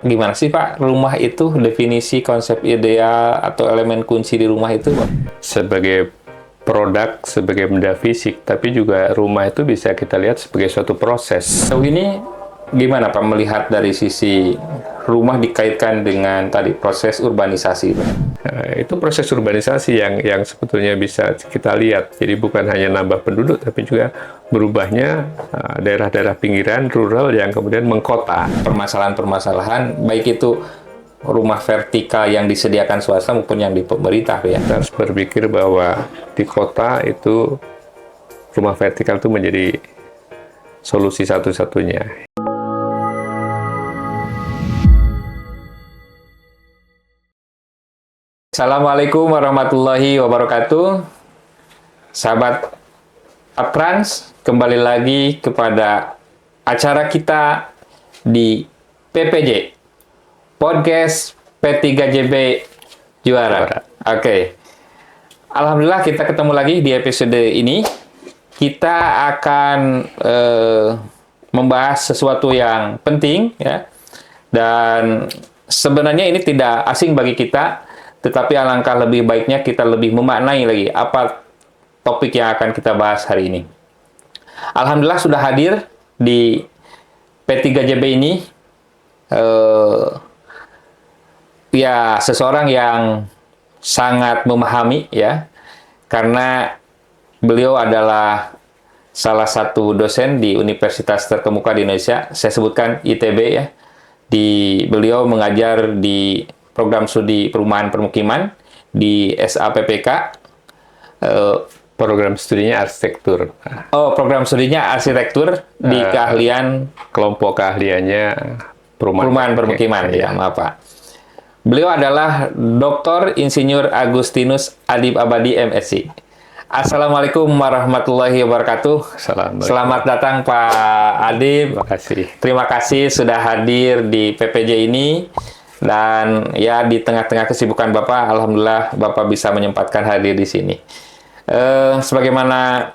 Gimana sih Pak, rumah itu definisi konsep ideal atau elemen kunci di rumah itu Pak? Sebagai produk, sebagai benda fisik, tapi juga rumah itu bisa kita lihat sebagai suatu proses. Sejauh ini gimana Pak melihat dari sisi rumah dikaitkan dengan tadi proses urbanisasi Pak? Itu proses urbanisasi yang sebetulnya bisa kita lihat. Jadi bukan hanya nambah penduduk, tapi juga berubahnya daerah-daerah pinggiran, rural yang kemudian mengkota. Permasalahan-permasalahan, baik itu rumah vertikal yang disediakan swasta maupun yang di pemerintah ya. Kita harus berpikir bahwa di kota itu rumah vertikal itu menjadi solusi satu-satunya. Assalamualaikum warahmatullahi wabarakatuh. Sahabat Aptrans, kembali lagi kepada acara kita di PPJ, Podcast P3JB Juara. Oke. Alhamdulillah kita ketemu lagi di episode ini. Kita akan membahas sesuatu yang penting ya. Dan sebenarnya ini tidak asing bagi kita, tetapi alangkah lebih baiknya kita lebih memaknai lagi apa topik yang akan kita bahas hari ini. Alhamdulillah sudah hadir di P3JB ini ya seseorang yang sangat memahami ya, karena beliau adalah salah satu dosen di universitas terkemuka di Indonesia. Saya sebutkan ITB ya. Beliau mengajar di program studi perumahan permukiman di SAPPK. Program studinya arsitektur. Oh, program studinya arsitektur di keahlian kelompok keahliannya perumahan permukiman ya, maaf Pak. Beliau adalah Dr. Insinyur Agustinus Adib Abadi MSc. Assalamualaikum warahmatullahi wabarakatuh. Selamat datang Pak Adib. Terima kasih. Terima kasih sudah hadir di PPJ ini. Dan ya di tengah-tengah kesibukan Bapak, alhamdulillah Bapak bisa menyempatkan hadir di sini. Sebagaimana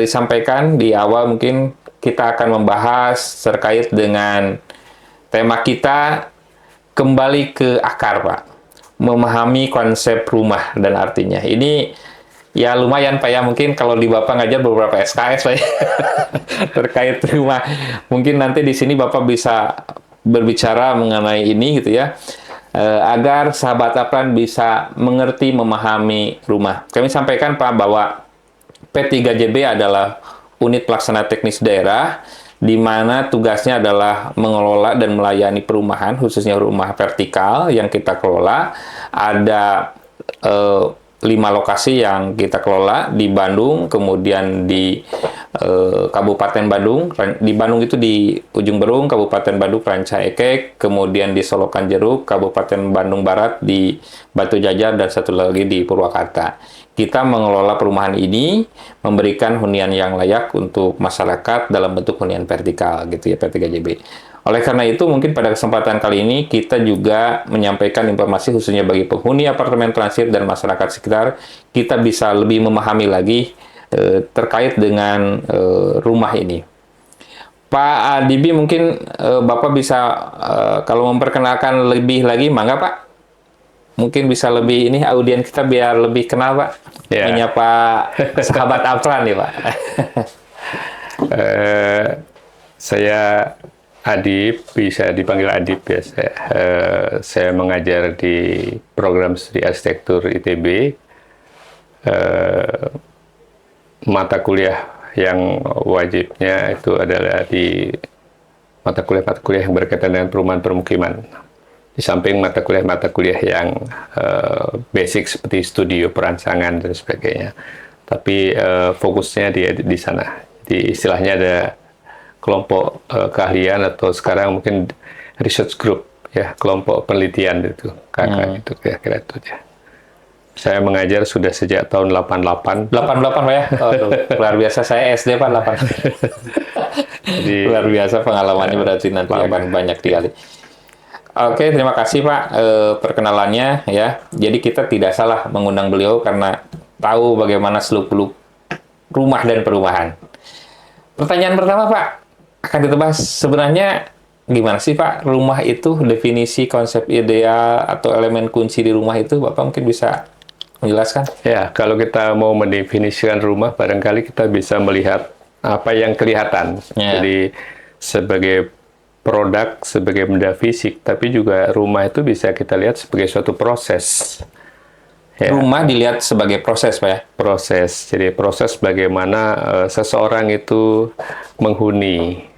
disampaikan di awal, mungkin kita akan membahas terkait dengan tema kita kembali ke akar Pak. Memahami konsep rumah dan artinya. Ini ya lumayan Pak ya, mungkin kalau di Bapak ngajar beberapa SKS Pak ya, terkait rumah. Mungkin nanti di sini Bapak bisa berbicara mengenai ini gitu ya, agar sahabat Apran bisa mengerti, memahami rumah. Kami sampaikan Pak bahwa P3JB adalah unit pelaksana teknis daerah, di mana tugasnya adalah mengelola dan melayani perumahan, khususnya rumah vertikal yang kita kelola. Ada 5 lokasi yang kita kelola di Bandung, kemudian di Kabupaten Bandung. Di Bandung itu di Ujung Berung, Kabupaten Bandung, Ranca Ekek, kemudian di Solokan Jeruk, Kabupaten Bandung Barat, di Batu Jajar, dan satu lagi di Purwakarta. Kita mengelola perumahan ini, memberikan hunian yang layak untuk masyarakat dalam bentuk hunian vertikal, gitu ya, P3JB. Oleh karena itu, mungkin pada kesempatan kali ini kita juga menyampaikan informasi khususnya bagi penghuni apartemen transit dan masyarakat sekitar, kita bisa lebih memahami lagi terkait dengan rumah ini. Pak Adibi, mungkin Bapak bisa kalau memperkenalkan lebih lagi, mangga Pak. Mungkin bisa lebih ini audien kita biar lebih kenal Pak. Ya. Menyapa sahabat Apran nih Pak. Saya Adib, bisa dipanggil Adib ya. Saya mengajar di program studi arsitektur ITB. Mata kuliah yang wajibnya itu adalah di mata kuliah yang berkaitan dengan perumahan permukiman. Di samping mata kuliah yang basic seperti studio perancangan dan sebagainya. Tapi fokusnya di sana. Di istilahnya ada kelompok keahlian atau sekarang mungkin research group ya, kelompok penelitian itu itu kira-kira itu ya. Saya mengajar sudah sejak tahun 88. 88 Pak ya? Oh, luar biasa, saya SD Pak 8. Jadi, luar biasa pengalamannya berarti nanti akan banyak sekali. Oke, terima kasih Pak perkenalannya ya. Jadi kita tidak salah mengundang beliau karena tahu bagaimana seluk-beluk rumah dan perumahan. Pertanyaan pertama Pak, akan kita bahas sebenarnya gimana sih Pak rumah itu, definisi konsep ideal atau elemen kunci di rumah itu Bapak mungkin bisa menjelaskan? Ya, kalau kita mau mendefinisikan rumah, barangkali kita bisa melihat apa yang kelihatan. Ya. Jadi sebagai produk, sebagai benda fisik, tapi juga rumah itu bisa kita lihat sebagai suatu proses. Ya, Rumah dilihat sebagai proses Pak ya? proses. Jadi proses bagaimana seseorang itu menghuni.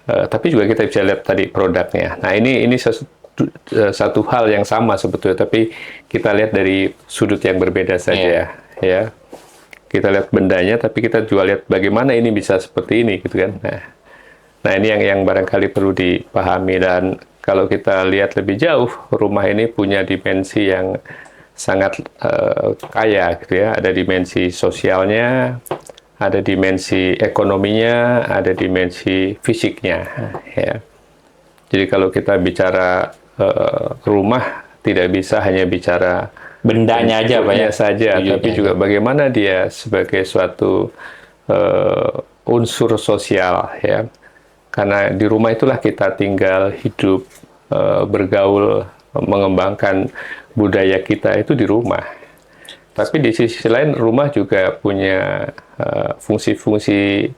Tapi juga kita bisa lihat tadi produknya. Nah, ini satu hal yang sama sebetulnya, tapi kita lihat dari sudut yang berbeda saja, ya. Kita lihat bendanya, tapi kita juga lihat bagaimana ini bisa seperti ini, gitu kan. Nah ini yang barangkali perlu dipahami, dan kalau kita lihat lebih jauh, rumah ini punya dimensi yang sangat kaya, gitu ya. Ada dimensi sosialnya, ada dimensi ekonominya, ada dimensi fisiknya, ya. Jadi kalau kita bicara rumah, tidak bisa hanya bicara Bendanya aja Pak ya? saja, tapi juga bagaimana dia sebagai suatu unsur sosial, ya. Karena di rumah itulah kita tinggal, hidup, bergaul, mengembangkan budaya kita itu di rumah. Tapi di sisi lain rumah juga punya fungsi-fungsi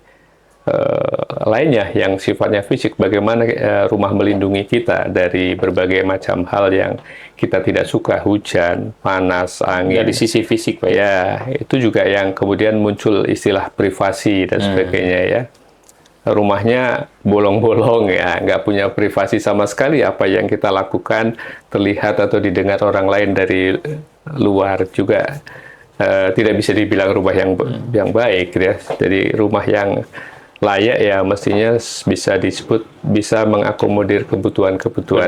lainnya yang sifatnya fisik. Bagaimana rumah melindungi kita dari berbagai macam hal yang kita tidak suka, hujan, panas, angin. Dari sisi fisik Pak ya? Itu juga yang kemudian muncul istilah privasi dan sebagainya, ya. Rumahnya bolong-bolong, ya, nggak punya privasi sama sekali. Apa yang kita lakukan terlihat atau didengar orang lain dari luar juga tidak bisa dibilang rumah yang baik, ya. Jadi rumah yang layak ya mestinya bisa disebut bisa mengakomodir kebutuhan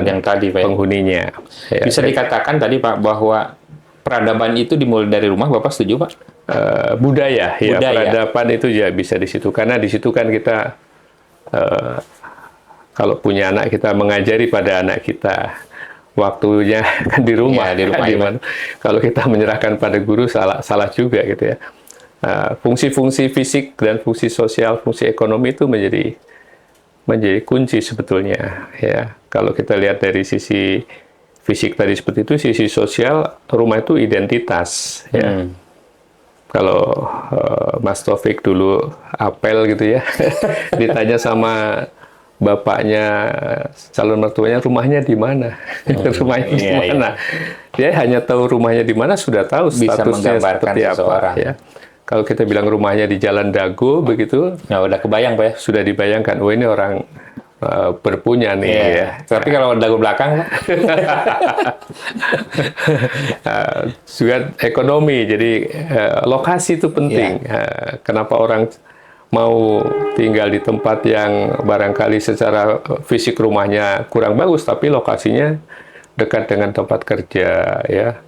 yang tadi Pak penghuninya. Ya. Bisa dikatakan tadi Pak bahwa peradaban itu dimulai dari rumah, Bapak setuju Pak? Budaya, ya, peradaban itu ya bisa di situ, karena di situ kan kita kalau punya anak, kita mengajari pada anak kita, waktunya kan di rumah, di rumah kan, kalau kita menyerahkan pada guru salah juga, gitu ya. Fungsi-fungsi fisik dan fungsi sosial, fungsi ekonomi itu menjadi kunci sebetulnya, ya. Kalau kita lihat dari sisi fisik tadi seperti itu, sisi sosial, rumah itu identitas, ya. Kalau Mas Taufik dulu apel gitu ya, ditanya sama bapaknya, calon mertuanya, rumahnya di mana? Rumahnya di mana? Dia hanya tahu rumahnya di mana, sudah tahu statusnya seperti apa. Ya. Kalau kita bilang rumahnya di Jalan Dago, begitu, ya udah kebayang Pak ya? Sudah dibayangkan, oh ini orang berpunya nih, ya. Tapi kalau Dago belakang, juga ekonomi, jadi lokasi itu penting. Kenapa orang mau tinggal di tempat yang barangkali secara fisik rumahnya kurang bagus, tapi lokasinya dekat dengan tempat kerja, ya,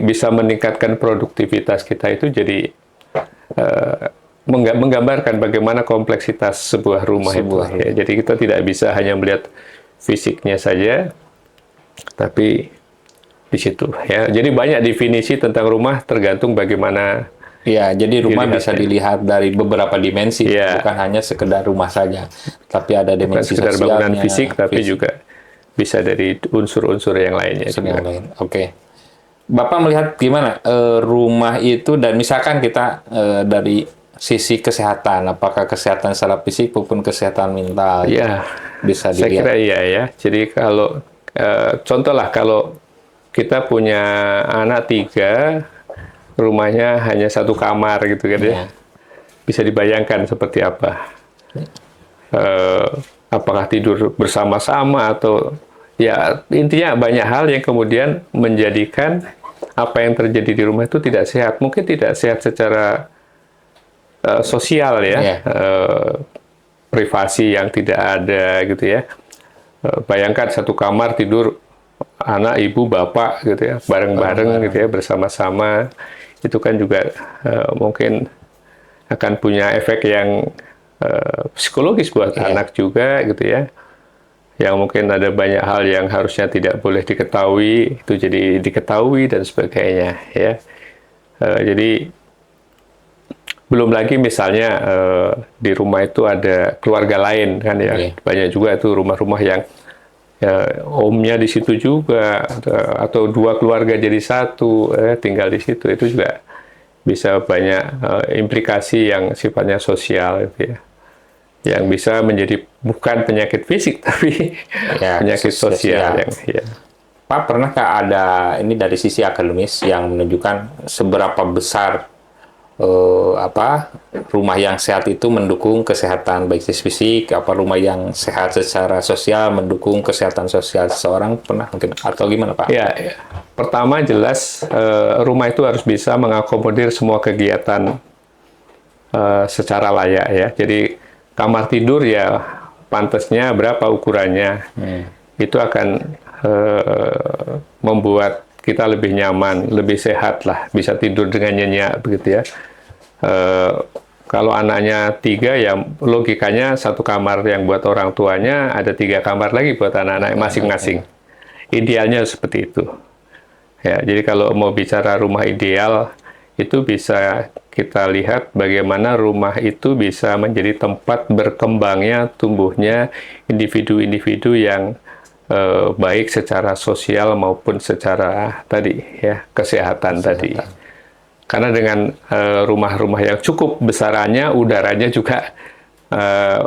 bisa meningkatkan produktivitas kita, itu jadi menggambarkan bagaimana kompleksitas sebuah rumah itu. Ya. Jadi kita tidak bisa hanya melihat fisiknya saja, tapi di situ. Ya. Jadi banyak definisi tentang rumah tergantung bagaimana. Ya, jadi rumah bisa dilihat dari beberapa dimensi, bukan hanya sekedar rumah saja, tapi ada dimensi sosialnya, bangunan fisik, tapi fisik. juga bisa dari unsur-unsur yang lainnya. Oke. Bapak melihat gimana rumah itu, dan misalkan kita dari sisi kesehatan, apakah kesehatan secara fisik maupun kesehatan mental, ya, bisa dilihat? Saya kira iya, ya. Jadi kalau contohlah kalau kita punya anak 3, rumahnya hanya 1 kamar gitu kan, ya. Bisa dibayangkan seperti apa. Apakah tidur bersama-sama atau ya, intinya banyak hal yang kemudian menjadikan apa yang terjadi di rumah itu tidak sehat. Mungkin tidak sehat secara sosial, ya. Privasi yang tidak ada, gitu ya. Bayangkan 1 kamar tidur anak, ibu, bapak, gitu ya, bareng-bareng, gitu ya, bersama-sama. Itu kan juga mungkin akan punya efek yang psikologis buat anak juga, gitu ya. Yang mungkin ada banyak hal yang harusnya tidak boleh diketahui, itu jadi diketahui dan sebagainya, ya. Jadi Belum lagi misalnya di rumah itu ada keluarga lain kan ya. Iya. Banyak juga itu rumah-rumah yang omnya di situ juga, atau dua keluarga jadi satu, tinggal di situ. Itu juga bisa banyak implikasi yang sifatnya sosial gitu ya. Yang bisa menjadi bukan penyakit fisik tapi Ya, penyakit sosial yang ya. Pak, pernahkah ada ini dari sisi akademis yang menunjukkan seberapa besar rumah yang sehat itu mendukung kesehatan baik fisik, apa rumah yang sehat secara sosial mendukung kesehatan sosial seseorang, pernah mungkin atau gimana Pak? Ya, ya. Pertama jelas rumah itu harus bisa mengakomodir semua kegiatan secara layak ya. Jadi kamar tidur ya pantasnya berapa ukurannya, itu akan membuat kita lebih nyaman, lebih sehat lah, bisa tidur dengan nyenyak begitu ya. Kalau anaknya 3 ya logikanya satu kamar yang buat orang tuanya, ada 3 kamar lagi buat anak-anak masing-masing. Idealnya seperti itu. Ya, jadi kalau mau bicara rumah ideal, itu bisa kita lihat bagaimana rumah itu bisa menjadi tempat berkembangnya, tumbuhnya individu-individu yang baik secara sosial maupun secara tadi ya kesehatan tadi. Karena dengan rumah-rumah yang cukup besarannya, udaranya juga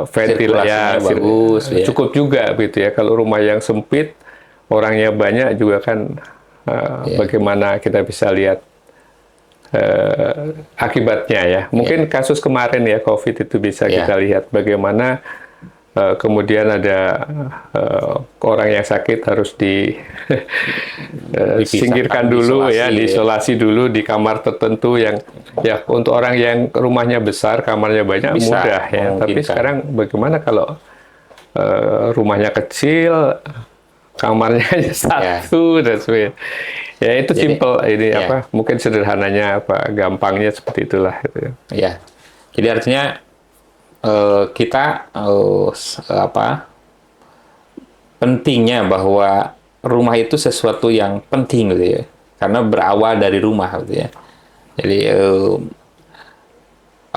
ventilasinya bagus, ya. cukup juga gitu ya. Kalau rumah yang sempit, orangnya banyak juga kan bagaimana kita bisa lihat akibatnya ya. Mungkin kasus kemarin ya COVID itu bisa kita lihat bagaimana kemudian ada orang yang sakit harus disingkirkan dulu ya, diisolasi dulu di kamar tertentu yang ya untuk orang yang rumahnya besar, kamarnya banyak bisa, mudah ya. Tapi sekarang bagaimana kalau rumahnya kecil, kamarnya hanya satu dan sebagainya. Ya itu simple ini apa? Mungkin sederhananya apa? Gampangnya seperti itulah. Gitu. Ya. Jadi artinya kita pentingnya bahwa rumah itu sesuatu yang penting gitu ya, karena berawal dari rumah gitu ya. Jadi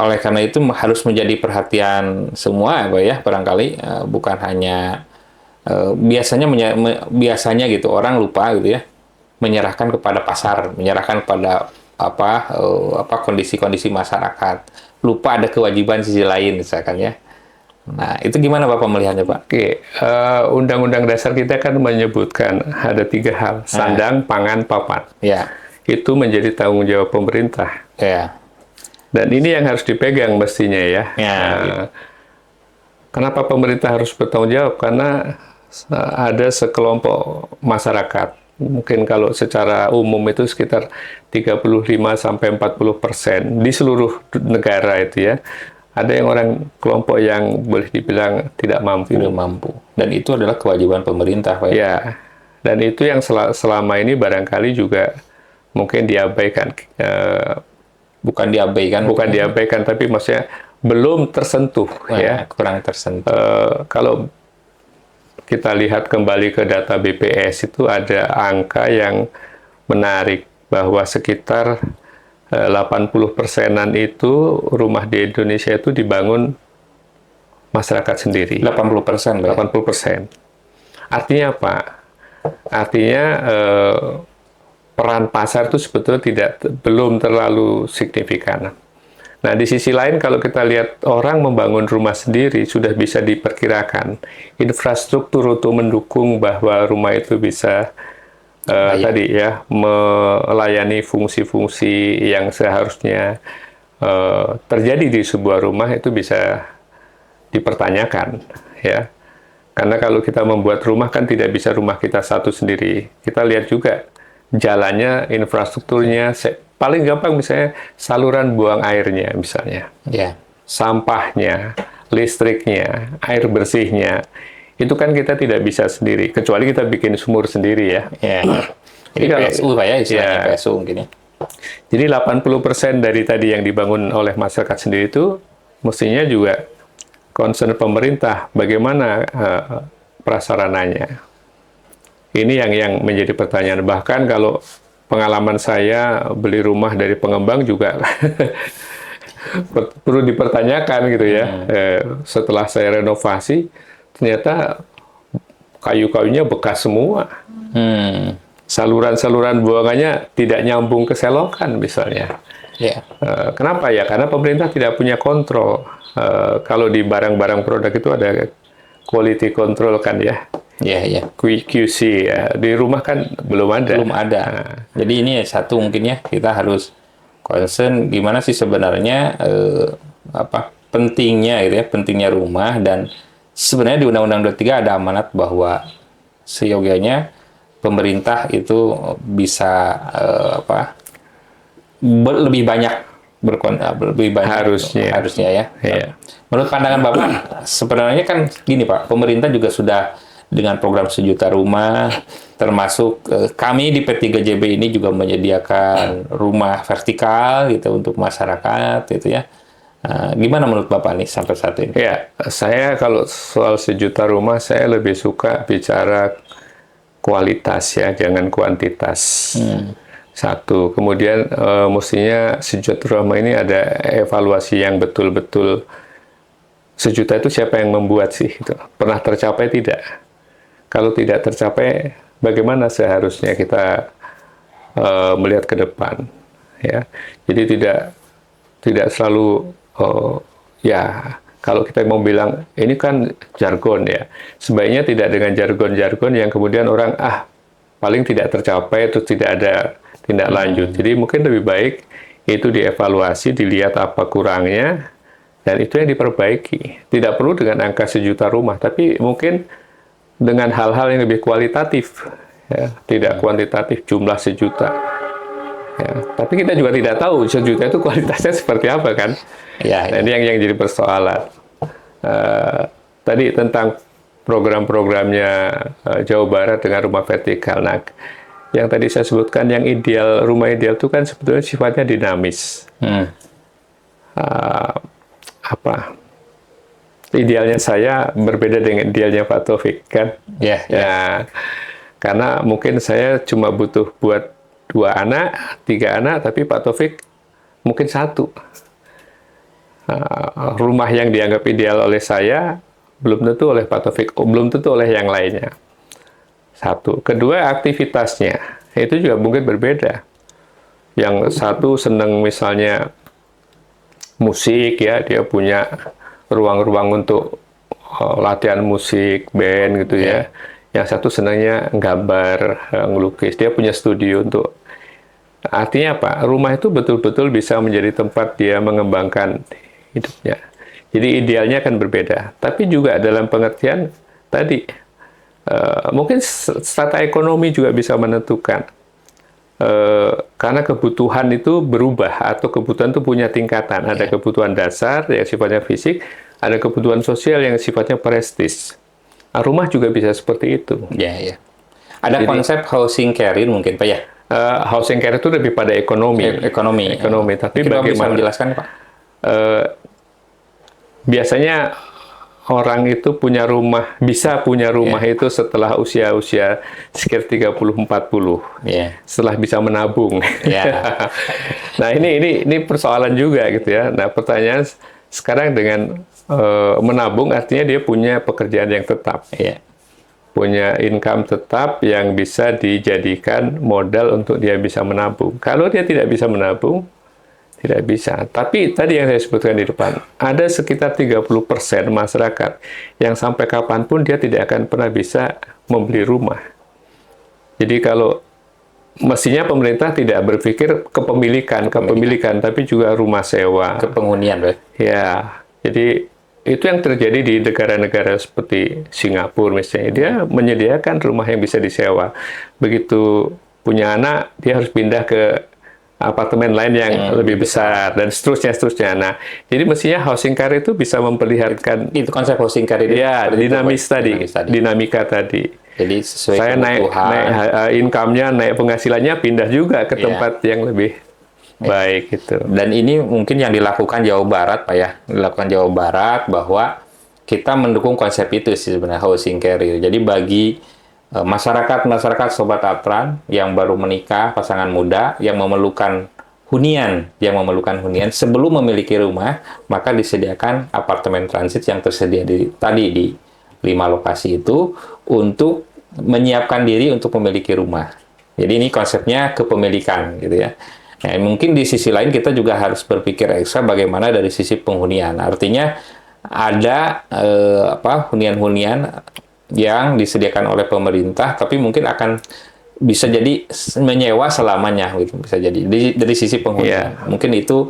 oleh karena itu harus menjadi perhatian semua ya barangkali, bukan hanya biasanya gitu orang lupa gitu ya, menyerahkan kepada pasar, menyerahkan kepada kondisi-kondisi masyarakat, lupa ada kewajiban sisi lain misalkan ya. Nah itu gimana Bapak melihatnya Pak? Oke, Undang-Undang Dasar kita kan menyebutkan ada 3 hal, sandang, pangan, papan. Ya. Itu menjadi tanggung jawab pemerintah. Ya. Dan ini yang harus dipegang mestinya ya. Gitu. Kenapa pemerintah harus bertanggung jawab? Karena ada sekelompok masyarakat, mungkin kalau secara umum itu sekitar 35-40% di seluruh negara itu ya. Ada yang kelompok yang boleh dibilang tidak mampu. Tidak mampu. Dan itu adalah kewajiban pemerintah, Pak. Ya. Dan itu yang selama ini barangkali juga mungkin diabaikan. Bukan diabaikan, tapi maksudnya belum tersentuh. Ya. Kurang tersentuh. Kalau kita lihat kembali ke data BPS itu ada angka yang menarik bahwa sekitar 80%-an itu rumah di Indonesia itu dibangun masyarakat sendiri. 80%, Pak. 80%. Artinya apa? Artinya peran pasar itu sebetulnya belum terlalu signifikan. Nah, di sisi lain kalau kita lihat orang membangun rumah sendiri sudah bisa diperkirakan infrastruktur untuk mendukung bahwa rumah itu bisa tadi ya melayani fungsi-fungsi yang seharusnya terjadi di sebuah rumah itu bisa dipertanyakan ya. Karena kalau kita membuat rumah kan tidak bisa rumah kita satu sendiri. Kita lihat juga jalannya, infrastrukturnya, paling gampang misalnya saluran buang airnya misalnya. Ya. Sampahnya, listriknya, air bersihnya. Itu kan kita tidak bisa sendiri, kecuali kita bikin sumur sendiri ya. Ini PSU Pak ya, istilahnya PSU mungkin ya. Jadi 80% dari tadi yang dibangun oleh masyarakat sendiri itu mestinya juga concern pemerintah, bagaimana prasarananya. Ini yang menjadi pertanyaan. Bahkan kalau pengalaman saya beli rumah dari pengembang juga perlu dipertanyakan gitu ya. Setelah saya renovasi, ternyata kayu-kayunya bekas semua. Saluran-saluran buangannya tidak nyambung ke selokan misalnya. Ya. Kenapa ya? Karena pemerintah tidak punya kontrol. Kalau di barang-barang produk itu ada quality control kan ya. Ya, ya. QC ya. Di rumah kan belum ada. Belum ada. Jadi ini satu mungkin ya, kita harus concern gimana sih sebenarnya pentingnya gitu ya, pentingnya rumah. Dan sebenarnya di Undang-Undang 23 ada amanat bahwa seyogianya pemerintah itu bisa lebih banyak lebih banyak harusnya ya. Iya. Menurut pandangan Bapak, sebenarnya kan gini Pak, pemerintah juga sudah dengan program 1 juta rumah, termasuk kami di P3JB ini juga menyediakan rumah vertikal gitu untuk masyarakat gitu ya. Gimana menurut Bapak nih sampai saat ini? Ya, saya kalau soal 1 juta rumah saya lebih suka bicara kualitas ya, jangan kuantitas. Satu, kemudian mestinya 1 juta rumah ini ada evaluasi yang betul-betul 1 juta itu siapa yang membuat sih? Gitu. Pernah tercapai tidak? Kalau tidak tercapai, bagaimana seharusnya kita melihat ke depan? Ya, jadi tidak selalu ya. Kalau kita mau bilang ini kan jargon ya, sebaiknya tidak dengan jargon-jargon yang kemudian orang paling tidak tercapai terus tidak ada tindak lanjut. Jadi mungkin lebih baik itu dievaluasi, dilihat apa kurangnya, dan itu yang diperbaiki. Tidak perlu dengan angka 1 juta rumah, tapi mungkin dengan hal-hal yang lebih kualitatif, ya, tidak kuantitatif jumlah 1 juta. Ya, tapi kita juga tidak tahu 1 juta itu kualitasnya seperti apa kan? Ya, Nah, ini yang jadi persoalan. Tadi tentang program-programnya Jawa Barat dengan rumah vertikal. Nah, yang tadi saya sebutkan yang ideal, rumah ideal itu kan sebetulnya sifatnya dinamis. Idealnya saya berbeda dengan idealnya Pak Taufik kan? Ya. Karena mungkin saya cuma butuh buat 2 anak, 3 anak, tapi Pak Taufik mungkin 1. Rumah yang dianggap ideal oleh saya belum tentu oleh Pak Taufik, belum tentu oleh yang lainnya. 1. Kedua, aktivitasnya itu juga mungkin berbeda. Yang satu senang misalnya musik ya, dia punya ruang-ruang untuk latihan musik, band gitu ya. Yang satu senangnya gambar, ngelukis, dia punya studio untuk. Artinya apa? Rumah itu betul-betul bisa menjadi tempat dia mengembangkan hidupnya. Jadi idealnya akan berbeda. Tapi juga dalam pengertian tadi, mungkin strata ekonomi juga bisa menentukan. Karena kebutuhan itu berubah, atau kebutuhan itu punya tingkatan. Ada kebutuhan dasar yang sifatnya fisik, ada kebutuhan sosial yang sifatnya prestis. Rumah juga bisa seperti itu. Ya. Ada konsep housing career mungkin Pak ya? Housing career itu lebih pada ekonomi. Ekonomi. Tapi Mungkin bagaimana? bisa menjelaskan Pak? Biasanya orang itu bisa punya rumah itu setelah usia sekitar 30-40. Setelah bisa menabung. Nah, ini persoalan juga gitu ya. Nah, pertanyaan sekarang dengan menabung artinya dia punya pekerjaan yang tetap. Punya income tetap yang bisa dijadikan modal untuk dia bisa menabung. Kalau dia tidak bisa menabung, tidak bisa. Tapi tadi yang saya sebutkan di depan, ada sekitar 30% masyarakat yang sampai kapanpun dia tidak akan pernah bisa membeli rumah. Jadi kalau mestinya pemerintah tidak berpikir kepemilikan, tapi juga rumah sewa. Kepenghunian, Pak. Ya, jadi itu yang terjadi di negara-negara seperti Singapura misalnya. Dia menyediakan rumah yang bisa disewa. Begitu punya anak, dia harus pindah ke apartemen lain yang lebih besar, dan seterusnya. Nah, jadi mestinya housing career itu bisa memperlihatkan itu konsep housing career. Ya, dinamika tadi. Jadi sesuai saya naik income-nya, naik penghasilannya, pindah juga ke tempat yang lebih baik gitu. Dan ini mungkin yang dilakukan Jawa Barat, Pak ya. Dilakukan Jawa Barat bahwa kita mendukung konsep itu sih sebenarnya housing career. Jadi bagi masyarakat Sobat Atran yang baru menikah, pasangan muda yang memerlukan hunian, yang memerlukan hunian sebelum memiliki rumah, maka disediakan apartemen transit yang tersedia tadi di 5 lokasi itu untuk menyiapkan diri untuk memiliki rumah. Jadi ini konsepnya kepemilikan gitu ya. Nah, mungkin di sisi lain kita juga harus berpikir ekstra bagaimana dari sisi penghunian. Artinya ada hunian-hunian yang disediakan oleh pemerintah, tapi mungkin akan bisa jadi menyewa selamanya gitu, bisa jadi dari sisi penghunian. Mungkin itu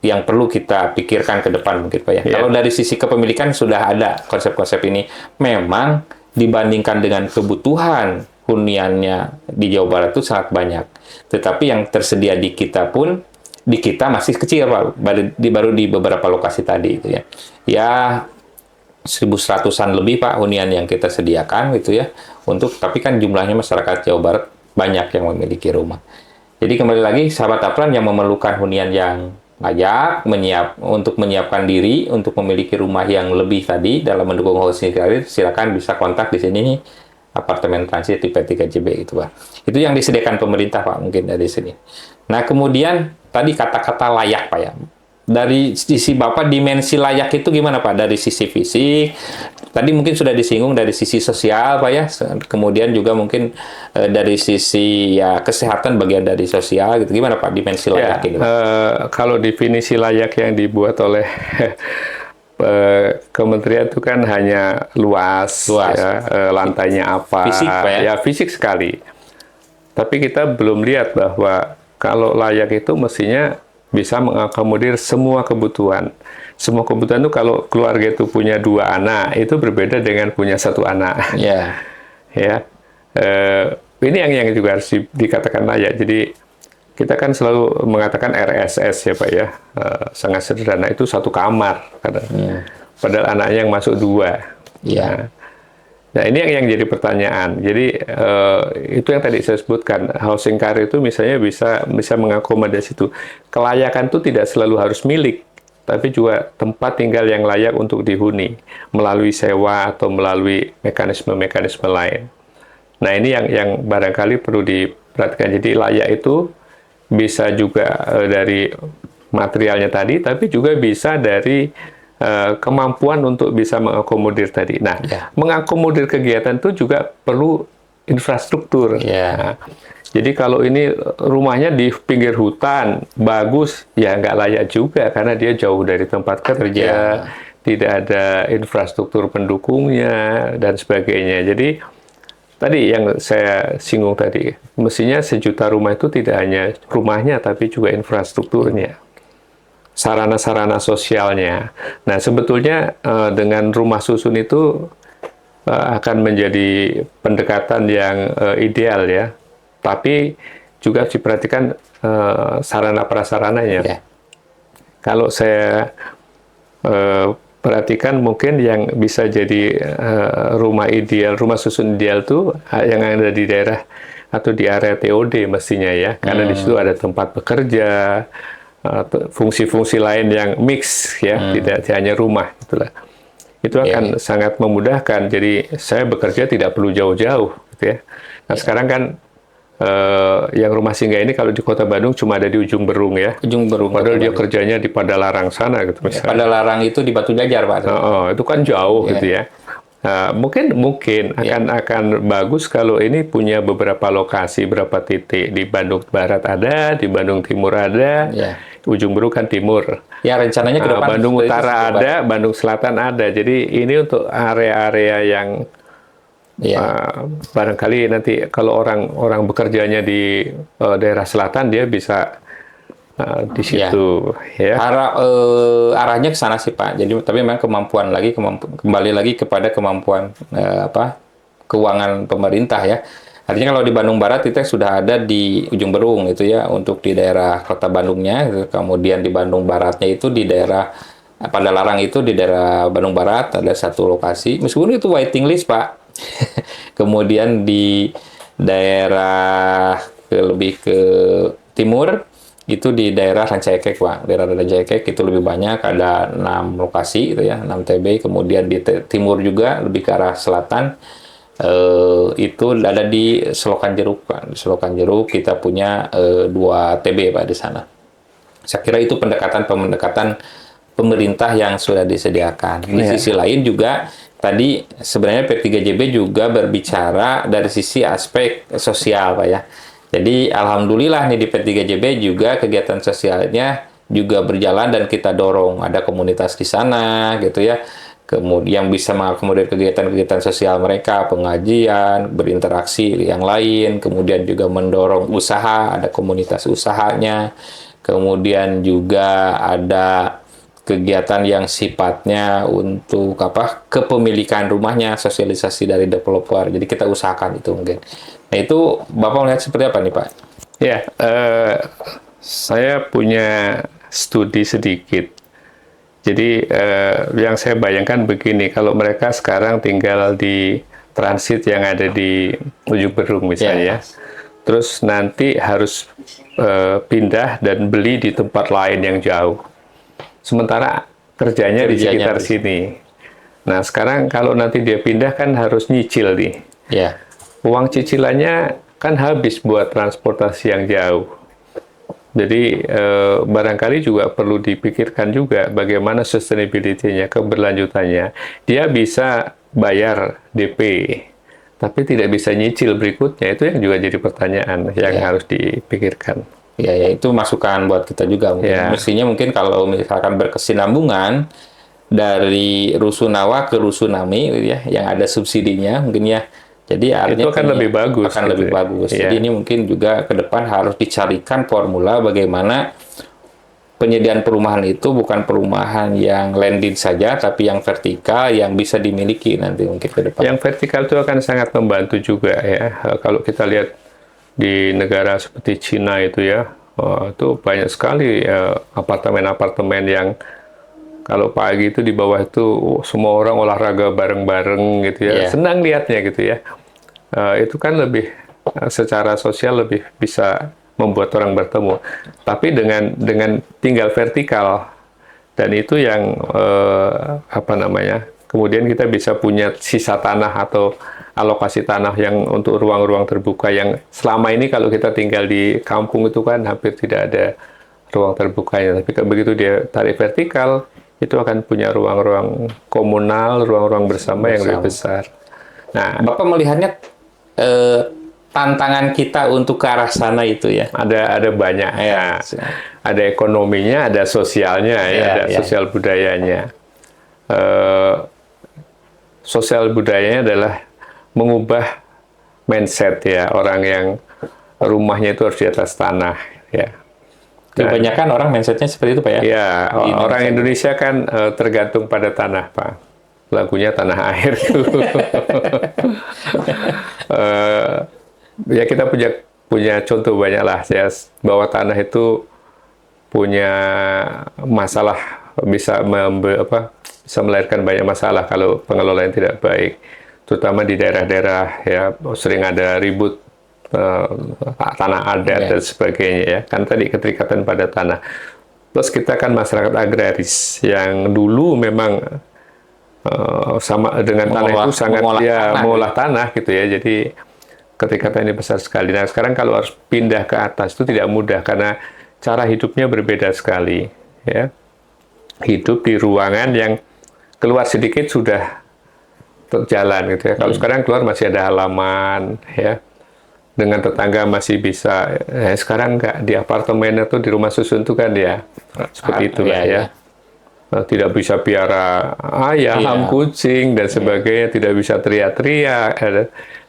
yang perlu kita pikirkan ke depan mungkin Pak ya. Kalau dari sisi kepemilikan sudah ada konsep-konsep ini. Memang dibandingkan dengan kebutuhan huniannya di Jawa Barat itu sangat banyak. Tetapi yang tersedia di kita pun di kita masih kecil Pak. Baru di beberapa lokasi tadi itu ya. Ya 1.100-an lebih Pak hunian yang kita sediakan gitu ya. Tapi kan jumlahnya masyarakat Jawa Barat banyak yang memiliki rumah. Jadi kembali lagi sahabat Aplan yang memerlukan hunian yang layak untuk menyiapkan diri untuk memiliki rumah yang lebih tadi dalam mendukung housing karir, silakan bisa kontak di sini apartemen transit di P3JB itu Pak. Itu yang disediakan pemerintah Pak mungkin dari sini. Nah, kemudian tadi kata-kata layak Pak ya. Dari sisi Bapak, dimensi layak itu gimana Pak? Dari sisi fisik, tadi mungkin sudah disinggung dari sisi sosial Pak ya, kemudian juga mungkin dari sisi ya kesehatan bagian dari sosial gitu. Gimana Pak dimensi layak ini Pak? Kalau definisi layak yang dibuat oleh kementerian itu kan hanya luas. Ya, lantainya apa, fisik Pak ya? Ya fisik sekali. Tapi kita belum lihat bahwa kalau layak itu mestinya bisa mengakomodir semua kebutuhan. Semua kebutuhan itu kalau keluarga itu punya 2 anak, itu berbeda dengan punya 1 anak. Ya. Ya. Ini yang juga harus dikatakan layak. Jadi kita kan selalu mengatakan RSS ya Pak ya. Sangat sederhana, itu 1 kamar. Padahal anaknya yang masuk 2. Ya. Nah, ini yang jadi pertanyaan. Jadi itu yang tadi saya sebutkan, housing career itu misalnya bisa mengakomodasi itu. Kelayakan itu tidak selalu harus milik, tapi juga tempat tinggal yang layak untuk dihuni melalui sewa atau melalui mekanisme-mekanisme lain. Nah, ini yang barangkali perlu diperhatikan. Jadi layak itu bisa juga dari materialnya tadi, tapi juga bisa dari kemampuan untuk bisa mengakomodir tadi. Nah, mengakomodir kegiatan itu juga perlu infrastruktur. Nah, jadi kalau ini rumahnya di pinggir hutan, bagus, ya nggak layak juga karena dia jauh dari tempat kerja, tidak ada infrastruktur pendukungnya, dan sebagainya. Jadi, tadi yang saya singgung tadi, mestinya 1 juta rumah itu tidak hanya rumahnya, tapi juga infrastrukturnya. Sarana-sarana sosialnya. Nah, sebetulnya dengan rumah susun itu akan menjadi pendekatan yang ideal ya. Tapi juga diperhatikan sarana prasarananya. Kalau saya perhatikan mungkin yang bisa jadi rumah ideal, rumah susun ideal itu yang ada di daerah atau di area TOD mestinya ya. Karena di situ ada tempat bekerja, fungsi-fungsi lain yang mix ya, tidak hanya rumah itulah. Itu akan sangat memudahkan. Jadi saya bekerja tidak perlu jauh-jauh gitu ya. Nah, sekarang kan yang rumah singgah ini kalau di Kota Bandung cuma ada di Ujung Berung ya. Ujung Berung. Padahal dia kerjanya di Padalarang sana gitu misalnya. Padalarang itu di Batu Jajar Pak. Itu kan jauh gitu ya. Mungkin akan bagus kalau ini punya beberapa lokasi, beberapa titik. Di Bandung Barat ada, di Bandung Timur ada, Ujung Berung kan timur. Ya, rencananya ke depan Bandung Utara ada, Bandung Selatan ada. Jadi ini untuk area-area yang barangkali nanti kalau orang bekerjanya di daerah selatan, dia bisa di situ. Ya. Arahnya ke sana sih Pak. Jadi tapi memang kembali lagi kepada kemampuan keuangan pemerintah ya. Artinya kalau di Bandung Barat itu sudah ada di Ujung Berung itu ya untuk di daerah Kota Bandungnya. Kemudian di Bandung Baratnya itu di daerah Padalarang itu di daerah Bandung Barat ada 1 lokasi. Meskipun itu waiting list Pak. Kemudian di daerah lebih ke timur itu di daerah Rancaikek Pak. Daerah Rancaikek itu lebih banyak, ada 6 lokasi itu ya, 6 TB. Kemudian di timur juga lebih ke arah selatan itu ada di Selokan Jeruk, Pak. Di Selokan Jeruk kita punya 2 TB, Pak, di sana. Saya kira itu pendekatan pemerintah yang sudah disediakan. Di sisi lain juga tadi sebenarnya P3JB juga berbicara dari sisi aspek sosial, Pak, ya. Jadi alhamdulillah nih di P3JB juga kegiatan sosialnya juga berjalan dan kita dorong. Ada komunitas di sana gitu ya. Kemudian bisa mengakomodir kegiatan-kegiatan sosial mereka, pengajian, berinteraksi yang lain, kemudian juga mendorong usaha, ada komunitas usahanya, kemudian juga ada kegiatan yang sifatnya untuk kepemilikan rumahnya, sosialisasi dari developer. Jadi kita usahakan itu mungkin. Nah itu Bapak melihat seperti apa nih, Pak? Ya, saya punya studi sedikit. Jadi yang saya bayangkan begini, kalau mereka sekarang tinggal di transit yang ada di Ujung Berung misalnya, terus nanti harus pindah dan beli di tempat lain yang jauh. Sementara kerjanya di sekitar sini. Nah sekarang kalau nanti dia pindah kan harus nyicil nih. Ya. Uang cicilannya kan habis buat transportasi yang jauh. Jadi barangkali juga perlu dipikirkan juga bagaimana sustainability-nya, keberlanjutannya. Dia bisa bayar DP, tapi tidak bisa nyicil berikutnya. Itu yang juga jadi pertanyaan yang harus dipikirkan. Ya, itu masukan buat kita juga. Mestinya mungkin kalau misalkan berkesinambungan dari Rusunawa ke Rusunami, gitu ya, yang ada subsidinya, mungkin ya. Jadi artinya itu akan lebih bagus. Akan lebih bagus. Jadi ini mungkin juga ke depan harus dicarikan formula bagaimana penyediaan perumahan itu bukan perumahan yang landed saja, tapi yang vertikal yang bisa dimiliki nanti mungkin ke depan. Yang vertikal itu akan sangat membantu juga ya. Kalau kita lihat di negara seperti Cina itu ya, itu banyak sekali apartemen-apartemen yang kalau pagi itu di bawah itu semua orang olahraga bareng-bareng gitu ya. Senang lihatnya gitu ya. Itu kan lebih secara sosial lebih bisa membuat orang bertemu. Tapi dengan tinggal vertikal dan itu yang kemudian kita bisa punya sisa tanah atau alokasi tanah yang untuk ruang-ruang terbuka yang selama ini kalau kita tinggal di kampung itu kan hampir tidak ada ruang terbukanya. Tapi begitu dia tarik vertikal, itu akan punya ruang-ruang komunal, ruang-ruang bersama yang lebih besar. Nah, Bapak melihatnya tantangan kita untuk ke arah sana itu ya? Ada banyak ya. Ada ekonominya, ada sosialnya, ada sosial budayanya. Sosial budayanya adalah mengubah mindset ya orang yang rumahnya itu harus di atas tanah ya. Kebanyakan orang mindsetnya seperti itu, Pak ya? Ya, orang Indonesia kan tergantung pada tanah, Pak. Lagunya Tanah Air. Ya kita punya contoh banyak lah ya, bahwa tanah itu punya masalah, bisa melahirkan banyak masalah kalau pengelolaan tidak baik, terutama di daerah-daerah ya sering ada ribut tanah adat dan sebagainya ya, kan tadi keterikatan pada tanah. Plus kita kan masyarakat agraris yang dulu memang sama dengan tanah itu sangat mengolah tanah gitu ya, jadi keterikatannya besar sekali. Nah sekarang kalau harus pindah ke atas itu tidak mudah karena cara hidupnya berbeda sekali ya. Hidup di ruangan yang keluar sedikit sudah terjalan gitu ya. Kalau sekarang keluar masih ada halaman ya, dengan tetangga masih bisa. Sekarang nggak, di apartemen atau di rumah susun itu kan ya seperti itulah ya. Tidak bisa piara ayam, kucing dan sebagainya, tidak bisa teriak-teriak.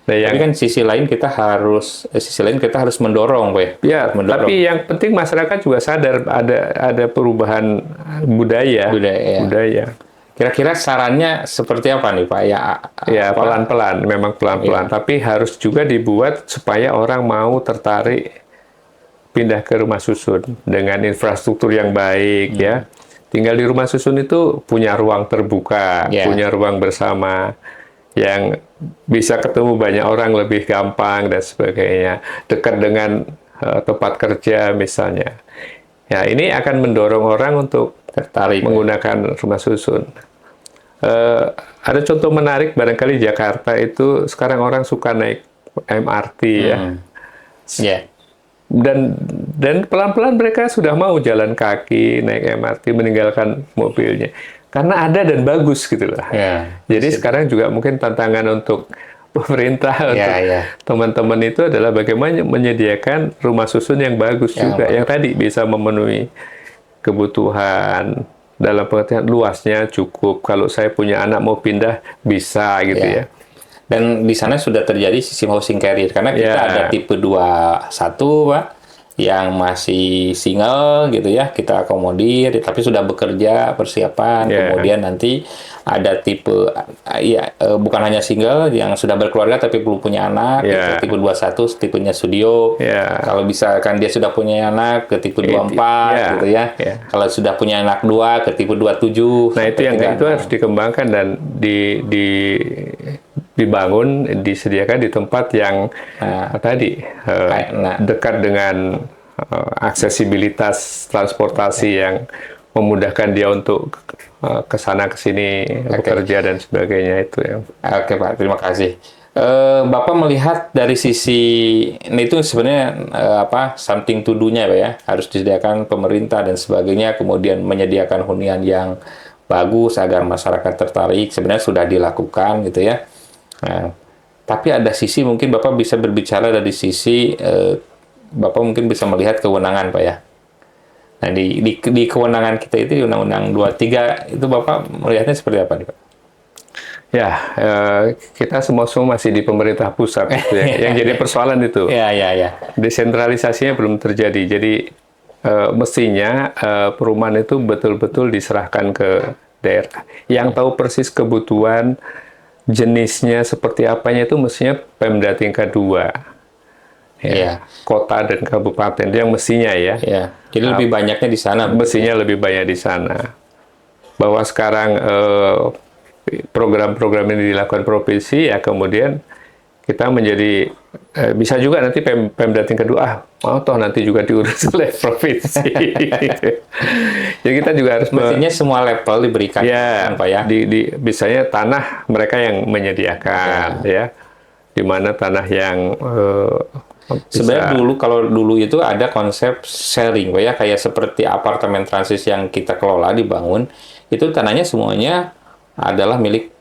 Nah, tapi kan sisi lain kita harus mendorong, Pak. Ya, tapi yang penting masyarakat juga sadar ada perubahan budaya. Kira-kira sarannya seperti apa nih, Pak? Ya pelan-pelan, memang pelan-pelan. Tapi harus juga dibuat supaya orang mau tertarik pindah ke rumah susun dengan infrastruktur yang baik ya. Tinggal di rumah susun itu punya ruang terbuka, punya ruang bersama yang bisa ketemu banyak orang lebih gampang dan sebagainya, dekat dengan tempat kerja misalnya. Ya, ini akan mendorong orang untuk tertarik menggunakan rumah susun. Ada contoh menarik, barangkali Jakarta itu sekarang orang suka naik MRT ya. Ya. Dan pelan-pelan mereka sudah mau jalan kaki, naik MRT, meninggalkan mobilnya. Karena ada dan bagus gitu lah. Ya. Jadi sekarang juga mungkin tantangan untuk pemerintah, untuk teman-teman itu adalah bagaimana menyediakan rumah susun yang bagus juga, yang tadi bisa memenuhi kebutuhan dalam pengertian luasnya cukup. Kalau saya punya anak mau pindah bisa gitu ya. Dan di sana sudah terjadi sistem housing carrier karena kita ada tipe 21 Pak yang masih single gitu ya, kita akomodir tapi sudah bekerja persiapan. Kemudian nanti ada tipe bukan hanya single yang sudah berkeluarga tapi belum punya anak, tipe 21 tipenya studio. Kalau misalkan dia sudah punya anak ke tipe 24 gitu ya. Kalau sudah punya anak 2 ke tipe 27. Nah, itu yang itu harus dikembangkan dan dibangun, disediakan di tempat yang tadi dekat dengan aksesibilitas transportasi yang memudahkan dia untuk ke sana ke sini bekerja dan sebagainya itu ya. Oke Pak, terima kasih. Bapak melihat dari sisi ini itu sebenarnya something to do-nya Pak ya, harus disediakan pemerintah dan sebagainya, kemudian menyediakan hunian yang bagus agar masyarakat tertarik, sebenarnya sudah dilakukan gitu ya. Nah, tapi ada sisi mungkin Bapak bisa berbicara dari sisi Bapak mungkin bisa melihat kewenangan Pak ya. Nah, di kewenangan kita itu di Undang-Undang 23 itu Bapak melihatnya seperti apa nih Pak? Ya, kita semua masih di pemerintah pusat gitu ya. Yang jadi persoalan itu. Desentralisasinya belum terjadi. Jadi mestinya perumahan itu betul-betul diserahkan ke daerah. Yang tahu persis kebutuhan jenisnya seperti apanya itu mestinya Pemda tingkat 2. Kota dan kabupaten itu yang mestinya ya. Jadi lebih banyaknya di sana. Mestinya lebih banyak di sana. Bahwa sekarang program-program ini dilakukan provinsi, ya kemudian kita menjadi bisa juga nanti Pemda tingkat 2 mau toh nanti juga diurus oleh provinsi. Jadi kita juga harus mestinya semua level diberikan Pak ya. Misalnya tanah mereka yang menyediakan ya. Di mana tanah yang sebenarnya kalau dulu itu ada konsep sharing Pak ya, kayak seperti apartemen transis yang kita kelola dibangun, itu tanahnya semuanya adalah milik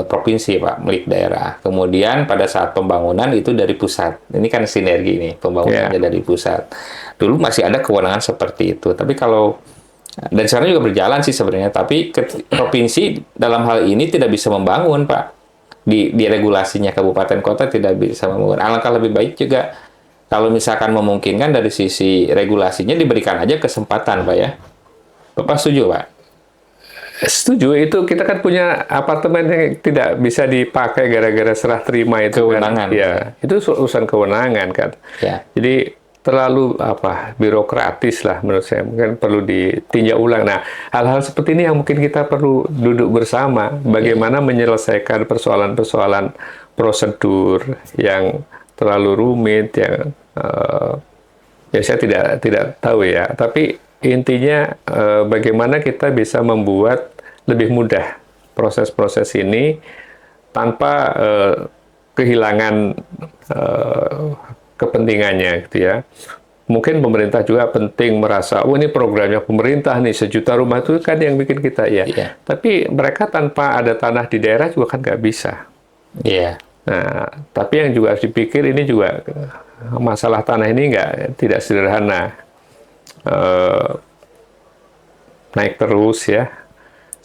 provinsi Pak, milik daerah. Kemudian pada saat pembangunan itu dari pusat. Ini kan sinergi nih, pembangunannya dari pusat. Dulu masih ada kewenangan seperti itu. Tapi kalau dan sekarang juga berjalan sih sebenarnya, tapi provinsi dalam hal ini tidak bisa membangun Pak. Di regulasinya kabupaten kota tidak bisa membangun. Alangkah lebih baik juga kalau misalkan memungkinkan dari sisi regulasinya diberikan aja kesempatan Pak ya. Bapak setuju Pak? Setuju, itu kita kan punya apartemen yang tidak bisa dipakai gara-gara serah terima itu kewenangan. Itu urusan kewenangan kan. Jadi terlalu birokratis lah menurut saya, mungkin perlu ditinjau ulang. Nah, hal-hal seperti ini yang mungkin kita perlu duduk bersama, bagaimana menyelesaikan persoalan-persoalan prosedur yang terlalu rumit, yang saya tidak tahu ya, tapi intinya bagaimana kita bisa membuat lebih mudah proses-proses ini tanpa kehilangan kepentingannya gitu ya. Mungkin pemerintah juga penting merasa, ini programnya pemerintah nih, 1 juta rumah itu kan yang bikin kita Tapi mereka tanpa ada tanah di daerah juga kan nggak bisa. Nah, tapi yang juga harus dipikir ini juga masalah tanah ini tidak sederhana. Naik terus ya.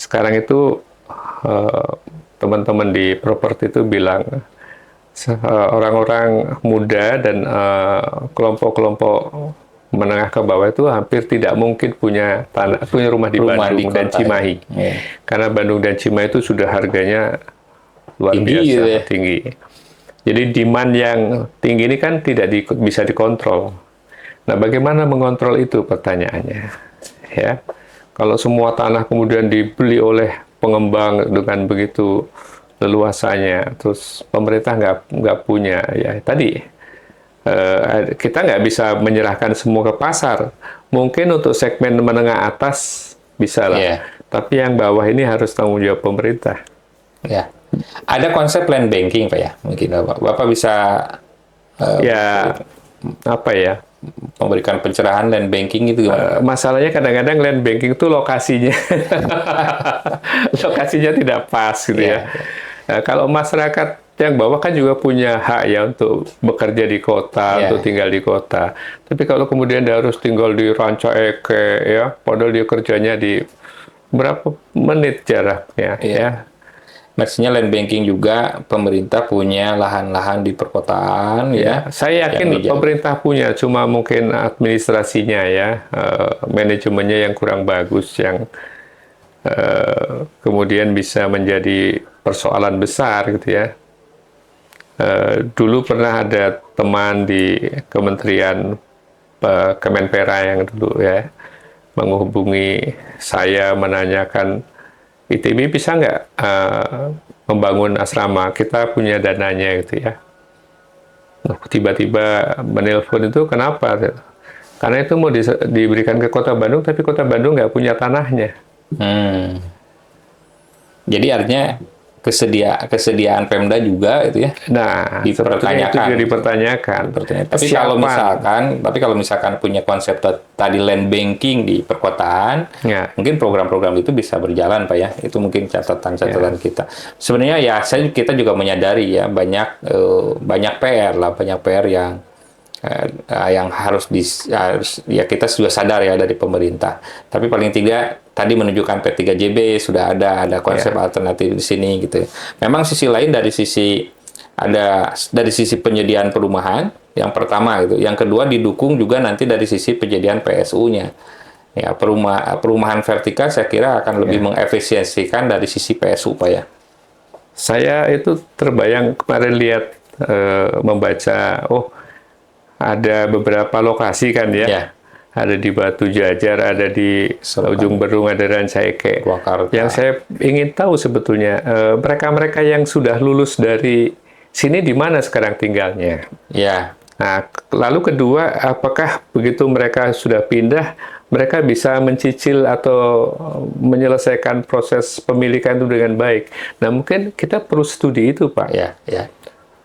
Sekarang itu teman-teman di properti itu bilang orang-orang muda dan kelompok-kelompok menengah ke bawah itu hampir tidak mungkin punya rumah di Bandung dan Cimahi. Karena Bandung dan Cimahi itu sudah harganya luar biasa tinggi. Jadi demand yang tinggi ini kan tidak bisa dikontrol. Nah, bagaimana mengontrol itu pertanyaannya? Ya, kalau semua tanah kemudian dibeli oleh pengembang dengan begitu leluasanya, terus pemerintah nggak punya, kita nggak bisa menyerahkan semua ke pasar. Mungkin untuk segmen menengah atas bisa lah, tapi yang bawah ini harus tanggung jawab pemerintah. Ya. Ada konsep land banking, Pak ya? Mungkin Bapak bisa Ya, apa ya? memberikan pencerahan land banking itu gimana? Masalahnya kadang-kadang land banking itu lokasinya lokasinya tidak pas gitu ya. Ya, ya. Nah, kalau masyarakat yang bawah kan juga punya hak ya untuk bekerja di kota, Ya. untuk tinggal di kota. Tapi kalau kemudian dia harus tinggal di Ranca Eke ya, padahal dia kerjanya di berapa menit jaraknya Iya. ya. Maksudnya land banking juga pemerintah punya lahan-lahan di perkotaan ya. Ya, saya yakin pemerintah punya, cuma mungkin administrasinya ya, manajemennya yang kurang bagus, yang kemudian bisa menjadi persoalan besar gitu ya. Dulu pernah ada teman di Kementerian Kemenpera yang dulu ya menghubungi saya menanyakan ITB bisa nggak membangun asrama, kita punya dananya gitu ya. Tiba-tiba menelpon itu kenapa? Karena itu mau diberikan ke Kota Bandung, tapi Kota Bandung nggak punya tanahnya. Hmm. Jadi artinya kesediaan Pemda juga itu ya Nah, sebetulnya itu dipertanyakan. juga dipertanyakan. Tapi kalau misalkan punya konsep tadi land banking di perkotaan, Ya. mungkin program-program itu bisa berjalan, Pak ya. Itu mungkin catatan-catatan kita. Sebenarnya ya kita juga menyadari ya banyak PR lah, banyak PR yang harus ya kita sudah sadar ya dari pemerintah. Tapi paling tidak tadi menunjukkan P3JB sudah ada konsep alternatif di sini gitu. Memang sisi lain dari sisi penyediaan perumahan yang pertama gitu. Yang kedua didukung juga nanti dari sisi penyediaan PSU-nya. Ya, perumahan vertikal saya kira akan lebih mengefisiensikan dari sisi PSU, Pak ya. Saya itu terbayang kemarin lihat membaca, ada beberapa lokasi kan ya. Ya. Ada di Batu Jajar, ada di Ujung Berung, ada Ranca Eke. Purwakarta. Yang saya ingin tahu sebetulnya, mereka-mereka yang sudah lulus dari sini di mana sekarang tinggalnya? Ya. Nah, lalu kedua, apakah begitu mereka sudah pindah, mereka bisa mencicil atau menyelesaikan proses pemilikan itu dengan baik? Nah, mungkin kita perlu studi itu, Pak. Ya, ya.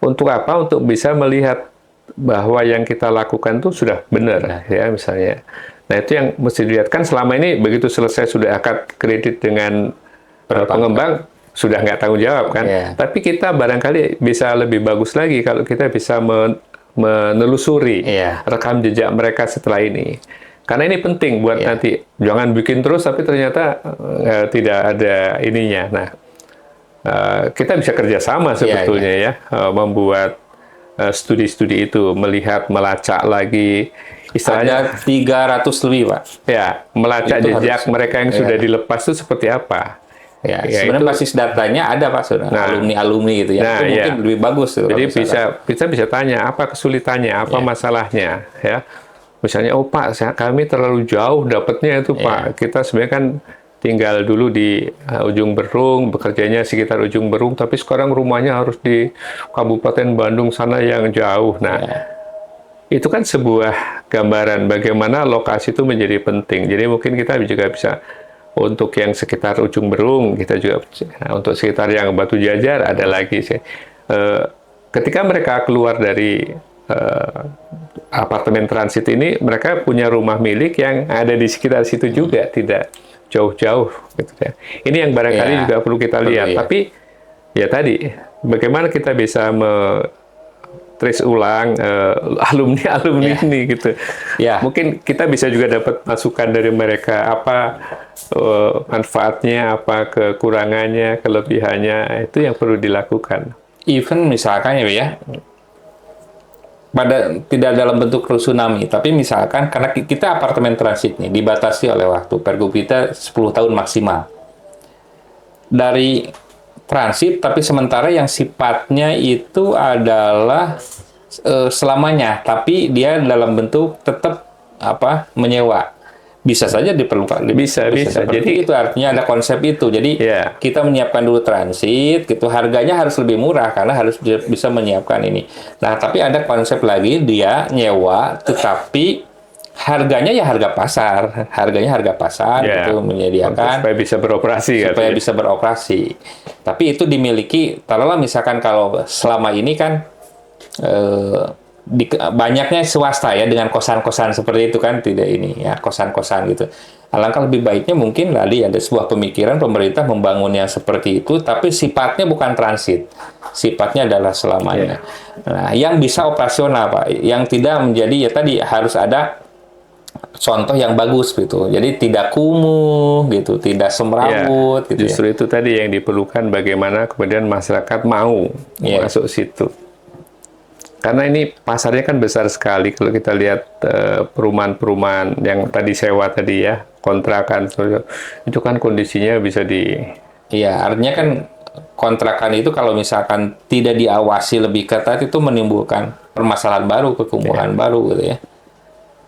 Untuk apa? Untuk bisa melihat bahwa yang kita lakukan itu sudah benar, ya misalnya. Nah, itu yang mesti dilihat. Kan selama ini begitu selesai sudah akad kredit dengan pengembang, sudah nggak tanggung jawab kan. Tapi kita barangkali bisa lebih bagus lagi kalau kita bisa menelusuri rekam jejak mereka setelah ini. Karena ini penting buat nanti. Jangan bikin terus tapi ternyata tidak ada ininya. Nah, kita bisa kerjasama sebetulnya ya, membuat studi-studi itu, melihat, melacak lagi. Istilahnya 300 lebih, Pak. Ya, melacak itu jejak mereka yang sudah dilepas itu seperti apa. Ya, sebenarnya basis datanya ada, Pak, sudah alumni-alumni gitu ya. Itu mungkin lebih bagus. Jadi bisa tanya apa kesulitannya, apa masalahnya, ya. Misalnya, Pak, kami terlalu jauh dapatnya itu, Pak. Kita sebenarnya kan tinggal dulu di Ujung Berung, bekerjanya sekitar Ujung Berung, tapi sekarang rumahnya harus di Kabupaten Bandung sana yang jauh. Nah, itu kan sebuah gambaran bagaimana lokasi itu menjadi penting. Jadi mungkin kita juga bisa untuk yang sekitar Ujung Berung, kita juga untuk sekitar yang Batu Jajar ada lagi sih. Ketika mereka keluar dari apartemen transit ini, mereka punya rumah milik yang ada di sekitar situ juga, tidak jauh-jauh gitu ya. Ini yang barangkali juga perlu kita lihat. Tapi ya tadi bagaimana kita bisa trace ulang alumni ini gitu. Mungkin kita bisa juga dapat masukan dari mereka apa manfaatnya, apa kekurangannya, kelebihannya, itu yang perlu dilakukan. Even misalkan ya tidak dalam bentuk tsunami, tapi misalkan karena kita apartemen transit nih dibatasi oleh waktu, pergub kita 10 tahun maksimal dari transit, tapi sementara yang sifatnya itu adalah selamanya, tapi dia dalam bentuk tetap menyewa. Bisa saja diperlukan. Bisa. Jadi itu artinya ada konsep itu. Jadi kita menyiapkan dulu transit, gitu. Harganya harus lebih murah karena harus bisa menyiapkan ini. Nah, tapi ada konsep lagi dia nyewa, tetapi harganya ya harga pasar Ya, itu menyediakan supaya bisa beroperasi supaya katanya. bisa beroperasi. Tapi itu dimiliki, taruhlah misalkan kalau selama ini kan banyaknya swasta ya dengan kosan-kosan seperti itu kan tidak ini ya kosan-kosan gitu. Alangkah lebih baiknya mungkin tadi ada sebuah pemikiran pemerintah membangun yang seperti itu, tapi sifatnya bukan transit, sifatnya adalah selamanya. Nah, yang bisa operasional Pak, yang tidak menjadi ya tadi harus ada contoh yang bagus gitu. Jadi tidak kumuh gitu, tidak Ya, semrawut gitu ya. justru itu tadi yang diperlukan bagaimana kemudian masyarakat mau Iya, masuk situ. Karena ini pasarnya kan besar sekali kalau kita lihat perumahan-perumahan yang tadi sewa tadi ya, kontrakan itu kan kondisinya bisa di iya, artinya kan kontrakan itu kalau misalkan tidak diawasi lebih ketat itu menimbulkan permasalahan baru, kekumuhan baru gitu ya.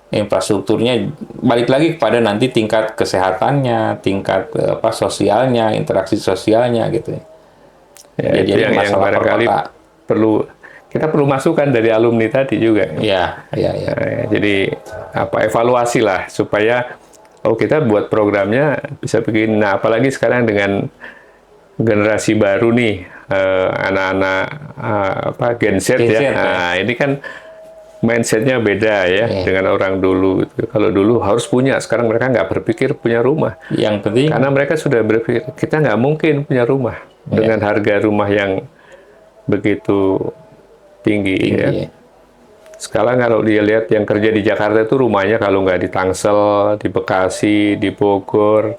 Infrastrukturnya balik lagi kepada nanti tingkat kesehatannya, tingkat apa sosialnya, interaksi sosialnya gitu ya. ya Jadi itu ini yang masalah per barangkali kota. perlu kita perlu masukan dari alumni tadi juga. Iya, iya, iya. Jadi apa evaluasi lah supaya kita buat programnya bisa begini. Nah, apalagi sekarang dengan generasi baru nih anak-anak apa Gen Z Gen Z, ya. ya. Nah, ini kan mindsetnya beda ya Iya. dengan orang dulu. Gitu. Kalau dulu harus punya, sekarang mereka nggak berpikir punya rumah. Yang penting Karena mereka sudah berpikir kita nggak mungkin punya rumah dengan harga rumah yang begitu tinggi ya. ya. Sekarang kalau dia lihat yang kerja di Jakarta itu rumahnya kalau nggak di Tangsel, di Bekasi, di Bogor,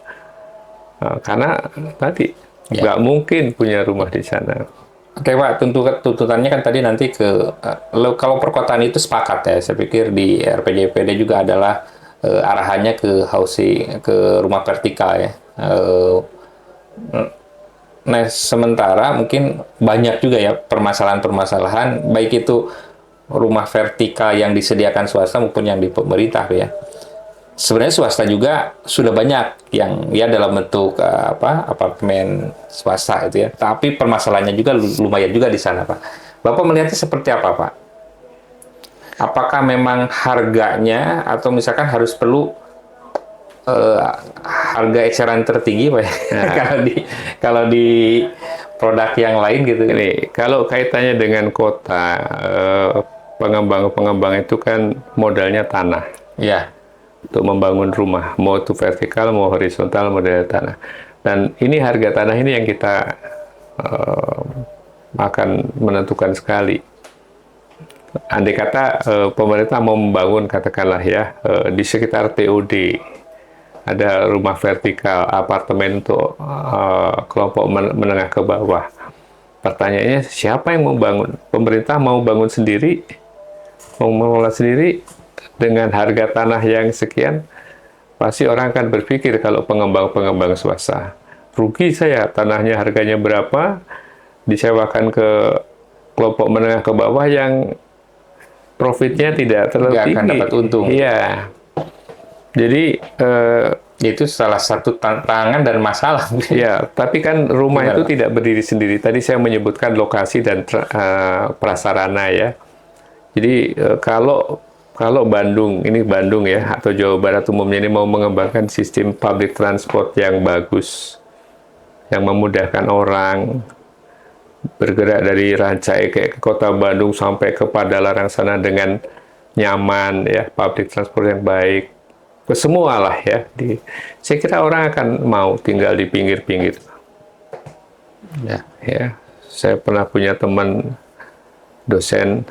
karena tadi nggak mungkin punya rumah di sana. Oke Pak, tuntutannya kan tadi nanti ke kalau perkotaan itu sepakat ya. Saya pikir di RPJPD juga adalah arahannya ke housing, ke rumah vertikal ya. Nah, sementara mungkin banyak juga ya permasalahan-permasalahan, baik itu rumah vertikal yang disediakan swasta maupun yang di pemerintah ya. Sebenarnya swasta juga sudah banyak yang ya dalam bentuk apartemen swasta itu ya. Tapi permasalahannya juga lumayan juga di sana, Pak. Bapak melihatnya seperti apa, Pak? Apakah memang harganya atau misalkan harus perlu harga eceran tertinggi, Pak? Kalau di produk yang lain gitu. Ini kalau kaitannya dengan kota, pengembang-pengembang itu kan modalnya tanah. Ya. Untuk membangun rumah, mau itu vertikal, mau horizontal, model tanah. Dan ini harga tanah ini yang kita akan menentukan sekali. Andai kata pemerintah mau membangun, katakanlah ya, di sekitar TOD, ada rumah vertikal, apartemen untuk kelompok menengah ke bawah. Pertanyaannya, siapa yang mau bangun? Pemerintah mau bangun sendiri? Mau mengelola sendiri? Dengan harga tanah yang sekian, pasti orang akan berpikir kalau pengembang-pengembang swasta, rugi saya, tanahnya harganya berapa, disewakan ke kelompok menengah ke bawah yang profitnya tidak terlalu tinggi. Nggak akan dapat untung. Iya. Jadi, itu salah satu tantangan dan masalah. ya, tapi kan rumah itu tidak berdiri sendiri. Tadi saya menyebutkan lokasi dan prasarana ya. Jadi, kalau Bandung, ini Bandung ya, atau Jawa Barat umumnya ini mau mengembangkan sistem public transport yang bagus, yang memudahkan orang bergerak dari Rancaikek ke kota Bandung sampai ke Padalarang sana dengan nyaman, ya, public transport yang baik, ke semua lah ya. Saya kira orang akan mau tinggal di pinggir-pinggir. Ya, saya pernah punya teman dosen.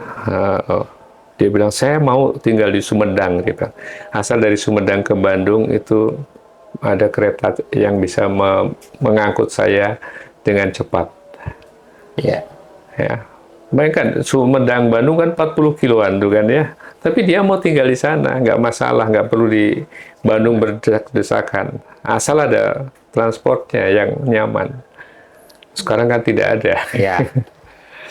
Dia bilang, saya mau tinggal di Sumedang, gitu. Asal dari Sumedang ke Bandung itu ada kereta yang bisa mengangkut saya dengan cepat. Iya. Ya. Bayangkan, Sumedang Bandung kan 40 kiloan tuh kan ya. Tapi dia mau tinggal di sana, nggak masalah, nggak perlu di Bandung berdesak-desakan. Asal ada transportnya yang nyaman. Sekarang kan tidak ada. Ya.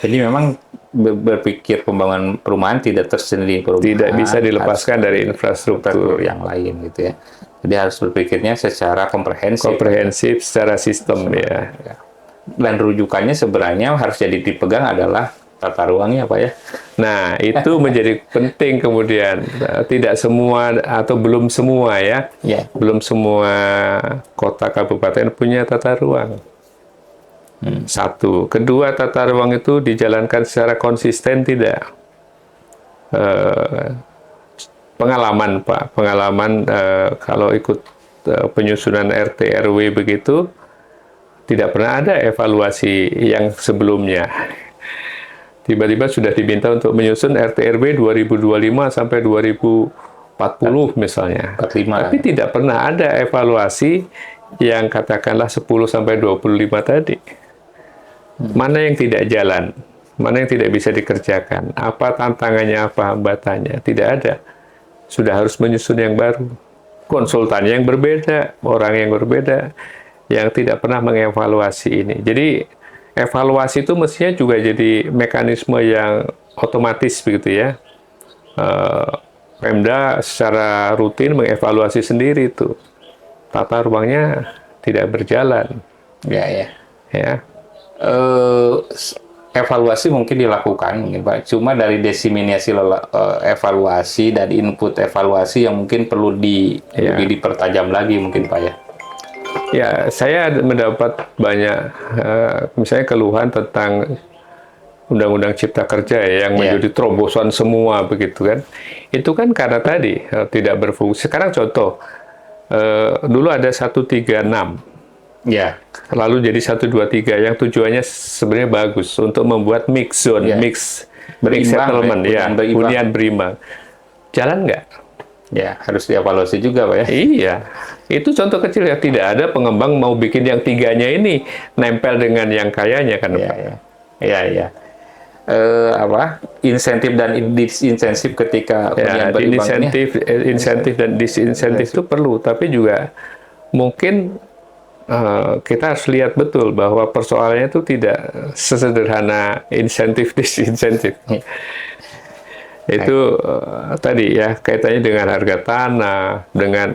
Jadi memang berpikir pembangunan perumahan tidak tersendiri perumahan. Tidak bisa dilepaskan dari infrastruktur yang lain gitu ya. Jadi harus berpikirnya secara komprehensif. Secara sistem ya. Dan rujukannya sebenarnya harus jadi dipegang adalah tata ruangnya Pak ya. Nah, itu menjadi penting kemudian. Tidak semua atau belum semua ya. Ya. Belum semua kota kabupaten punya tata ruang. Satu. Kedua, tata ruang itu dijalankan secara konsisten tidak. Pengalaman Pak, pengalaman kalau ikut penyusunan RT RW begitu, tidak pernah ada evaluasi yang sebelumnya. Tiba-tiba sudah diminta untuk menyusun RT RW 2025 sampai 2040 misalnya. 45. Tapi tidak pernah ada evaluasi yang katakanlah 10 sampai 25 tadi. Mana yang tidak jalan? Mana yang tidak bisa dikerjakan? Apa tantangannya, apa hambatannya? Tidak ada. Sudah harus menyusun yang baru. Konsultannya yang berbeda, orang yang berbeda, yang tidak pernah mengevaluasi ini. Jadi evaluasi itu mestinya juga jadi mekanisme yang otomatis begitu ya. Pemda secara rutin mengevaluasi sendiri itu. Tata ruangnya tidak berjalan. Ya. Ya. Evaluasi mungkin dilakukan mungkin Pak. Cuma dari diseminasi evaluasi dan input evaluasi yang mungkin perlu lebih dipertajam lagi mungkin Pak ya. Ya, saya mendapat banyak misalnya keluhan tentang Undang-Undang Cipta Kerja ya, yang menjadi terobosan semua begitu kan. Itu kan karena tadi tidak berfungsi. Sekarang contoh, dulu ada 136. Ya. Lalu jadi 123 yang tujuannya sebenarnya bagus untuk membuat mix zone, mix settlement, hunian berimbang. Jalan nggak? Ya, harus dievaluasi juga Pak ya. Iya, itu contoh kecil ya. Tidak ada pengembang mau bikin yang tiganya ini nempel dengan yang kayanya kan Pak. Iya. Insentif dan disinsentif ketika hunian berimbang insentif dan disinsentif itu perlu, tapi juga mungkin kita harus lihat betul bahwa persoalannya itu tidak sesederhana insentif disinsentif. Itu tadi ya kaitannya dengan harga tanah, dengan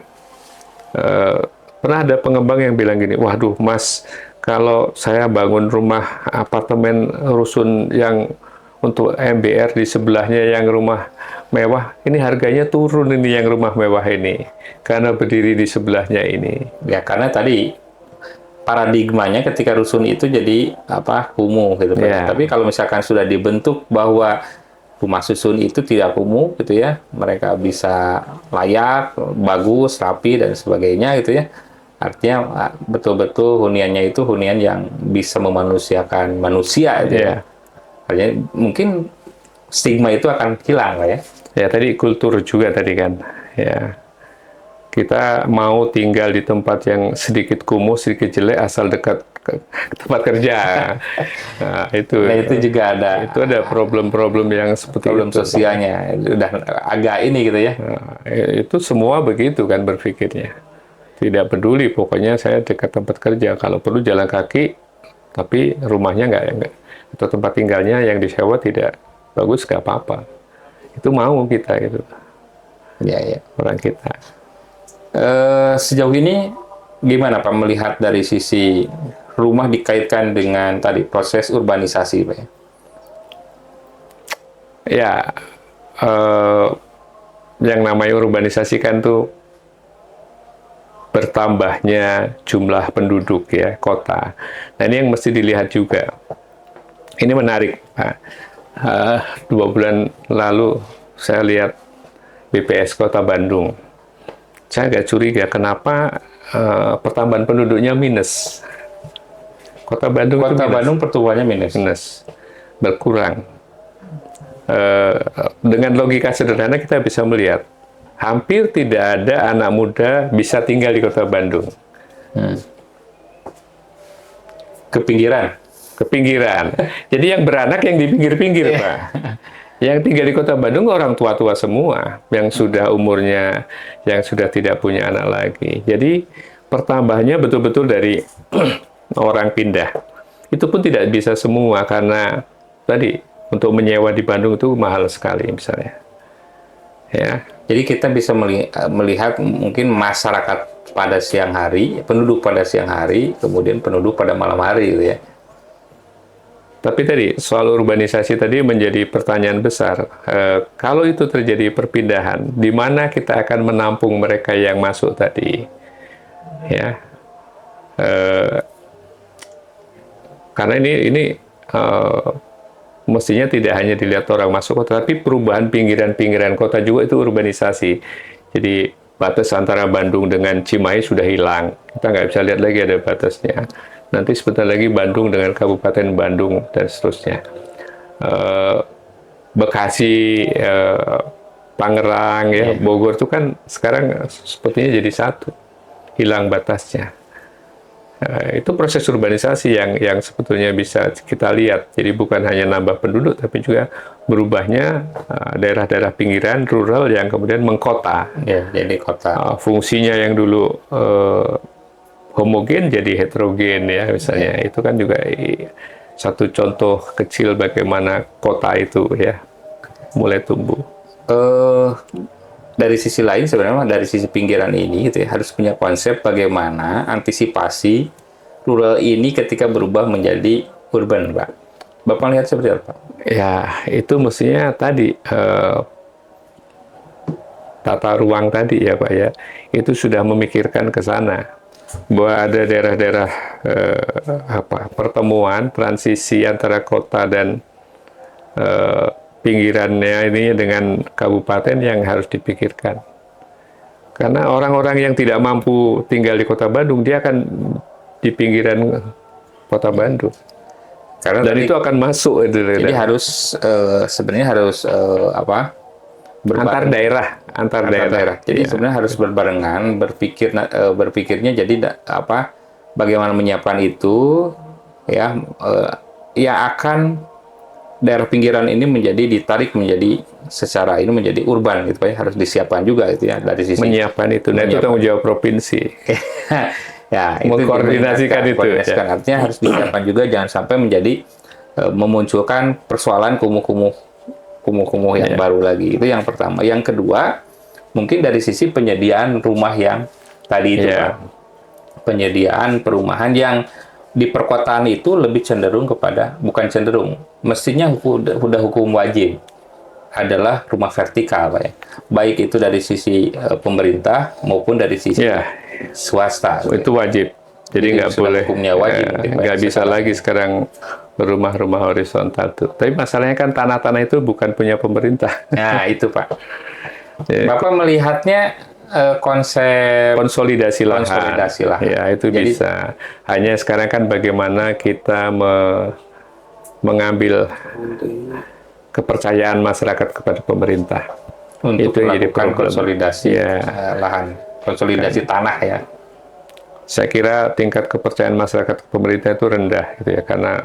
pernah ada pengembang yang bilang gini, waduh Mas, kalau saya bangun rumah apartemen rusun yang untuk MBR di sebelahnya yang rumah mewah, ini harganya turun ini yang rumah mewah ini karena berdiri di sebelahnya ini. Ya karena tadi paradigmanya ketika rusun itu jadi kumuh gitu Pak. Tapi kalau misalkan sudah dibentuk bahwa rumah susun itu tidak kumuh gitu ya, mereka bisa layak, bagus, rapi dan sebagainya gitu ya. Artinya betul-betul huniannya itu hunian yang bisa memanusiakan manusia gitu ya. Artinya mungkin stigma itu akan hilang Pak ya. Ya tadi kultur juga tadi kan. Ya. Kita mau tinggal di tempat yang sedikit kumuh, sedikit jelek, asal dekat ke tempat kerja. Nah, itu juga ada. Itu ada problem-problem yang seperti problem sosialnya. Udah agak ini gitu ya. Nah, itu semua begitu kan berpikirnya. Tidak peduli, pokoknya saya dekat tempat kerja. Kalau perlu jalan kaki, tapi rumahnya nggak atau tempat tinggalnya yang disewa tidak bagus, nggak apa-apa. Itu mau kita gitu. Ya. Orang kita. Sejauh ini gimana Pak melihat dari sisi rumah dikaitkan dengan tadi proses urbanisasi Pak? Ya, yang namanya urbanisasi kan tuh bertambahnya jumlah penduduk ya kota. Nah ini yang mesti dilihat juga. Ini menarik Pak. 2 bulan lalu saya lihat BPS Kota Bandung. Saya agak curiga kenapa pertambahan penduduknya minus. Kota Bandung pertumbuhannya minus. Berkurang. Dengan logika sederhana kita bisa melihat hampir tidak ada anak muda bisa tinggal di Kota Bandung. Kepinggiran. Jadi yang beranak yang di pinggir-pinggir Pak. Yang tinggal di Kota Bandung orang tua-tua semua, yang sudah umurnya, yang sudah tidak punya anak lagi. Jadi pertambahannya betul-betul dari orang pindah. Itu pun tidak bisa semua karena tadi untuk menyewa di Bandung itu mahal sekali misalnya. Ya. Jadi kita bisa melihat mungkin masyarakat pada siang hari, penduduk pada siang hari, kemudian penduduk pada malam hari gitu ya. Tapi tadi soal urbanisasi tadi menjadi pertanyaan besar. Kalau itu terjadi perpindahan, di mana kita akan menampung mereka yang masuk tadi? Ya, karena ini mestinya tidak hanya dilihat orang masuk kota, tapi perubahan pinggiran-pinggiran kota juga itu urbanisasi. Jadi batas antara Bandung dengan Cimahi sudah hilang. Kita nggak bisa lihat lagi ada batasnya. Nanti sebentar lagi Bandung dengan Kabupaten Bandung dan seterusnya. Bekasi, Tangerang, ya, Bogor itu kan sekarang sepertinya jadi satu, hilang batasnya. Itu proses urbanisasi yang sebetulnya bisa kita lihat. Jadi bukan hanya nambah penduduk, tapi juga berubahnya daerah-daerah pinggiran, rural yang kemudian mengkota. Ya, jadi kota. Fungsinya yang dulu homogen jadi heterogen, ya, misalnya. Itu kan juga satu contoh kecil bagaimana kota itu, ya, mulai tumbuh. Dari sisi lain sebenarnya dari sisi pinggiran ini gitu ya, harus punya konsep bagaimana antisipasi rural ini ketika berubah menjadi urban, Pak. Bapak lihat seperti apa? Ya, itu mestinya tadi tata ruang tadi, ya Pak, ya, itu sudah memikirkan ke sana bahwa ada daerah-daerah pertemuan transisi antara kota dan pinggirannya ini dengan kabupaten yang harus dipikirkan. Karena orang-orang yang tidak mampu tinggal di kota Bandung, dia akan di pinggiran kota Bandung. Karena dan itu akan masuk. Jadi harus sebenarnya harus antar daerah. Jadi sebenarnya harus berbarengan, berpikirnya jadi bagaimana menyiapkan itu, ya, yang akan daerah pinggiran ini ditarik menjadi secara ini menjadi urban gitu, ya, harus disiapkan juga gitu, ya, dari sisi menyiapkan itu. Nah, itu tanggung jawab provinsi. Ya, itu mengkoordinasikan itu. Ya. Artinya harus disiapkan juga, jangan sampai menjadi memunculkan persoalan kumuh yang baru lagi. Itu yang pertama. Yang kedua, mungkin dari sisi penyediaan rumah yang tadi itu, Pak. Penyediaan perumahan yang di perkotaan itu lebih cenderung kepada, bukan cenderung, mestinya sudah hukum wajib adalah rumah vertikal, Pak, ya. Baik itu dari sisi pemerintah maupun dari sisi swasta. Itu wajib. Jadi nggak boleh, hukumnya wajib. Nggak bisa lagi sekarang rumah-rumah horizontal tuh. Tapi masalahnya kan tanah-tanah itu bukan punya pemerintah. Nah, itu, Pak. Bapak melihatnya konsep konsolidasi lahan. Ya, itu jadi, bisa. Hanya sekarang kan bagaimana kita mengambil kepercayaan masyarakat kepada pemerintah. Untuk itu yang jadi konsolidasi lahan, konsolidasi tanah, ya. Saya kira tingkat kepercayaan masyarakat ke pemerintah itu rendah gitu, ya, karena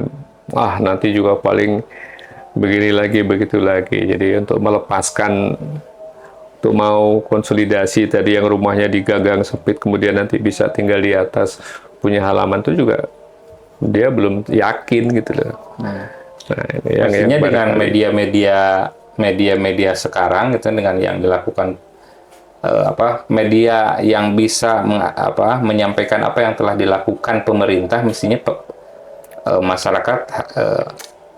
nanti juga paling begini lagi, begitu lagi. Jadi untuk melepaskan, untuk mau konsolidasi tadi yang rumahnya digagang sempit kemudian nanti bisa tinggal di atas punya halaman, itu juga dia belum yakin gitu loh. Yang dengan media-media sekarang gitu, dengan yang dilakukan media yang bisa menyampaikan apa yang telah dilakukan pemerintah, mestinya masyarakat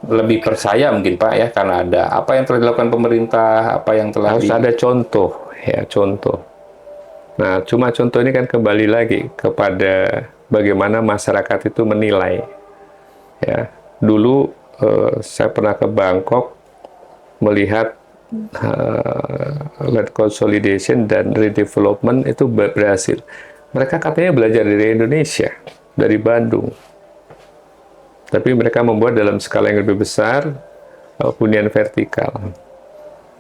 lebih percaya mungkin, Pak, ya, karena ada apa yang telah dilakukan pemerintah, apa yang telah harus ada contoh, ya, contoh. Nah, cuma contoh ini kan kembali lagi kepada bagaimana masyarakat itu menilai. Ya, dulu saya pernah ke Bangkok melihat land consolidation dan redevelopment itu berhasil. Mereka katanya belajar dari Indonesia, dari Bandung. Tapi mereka membuat dalam skala yang lebih besar, hunian vertikal.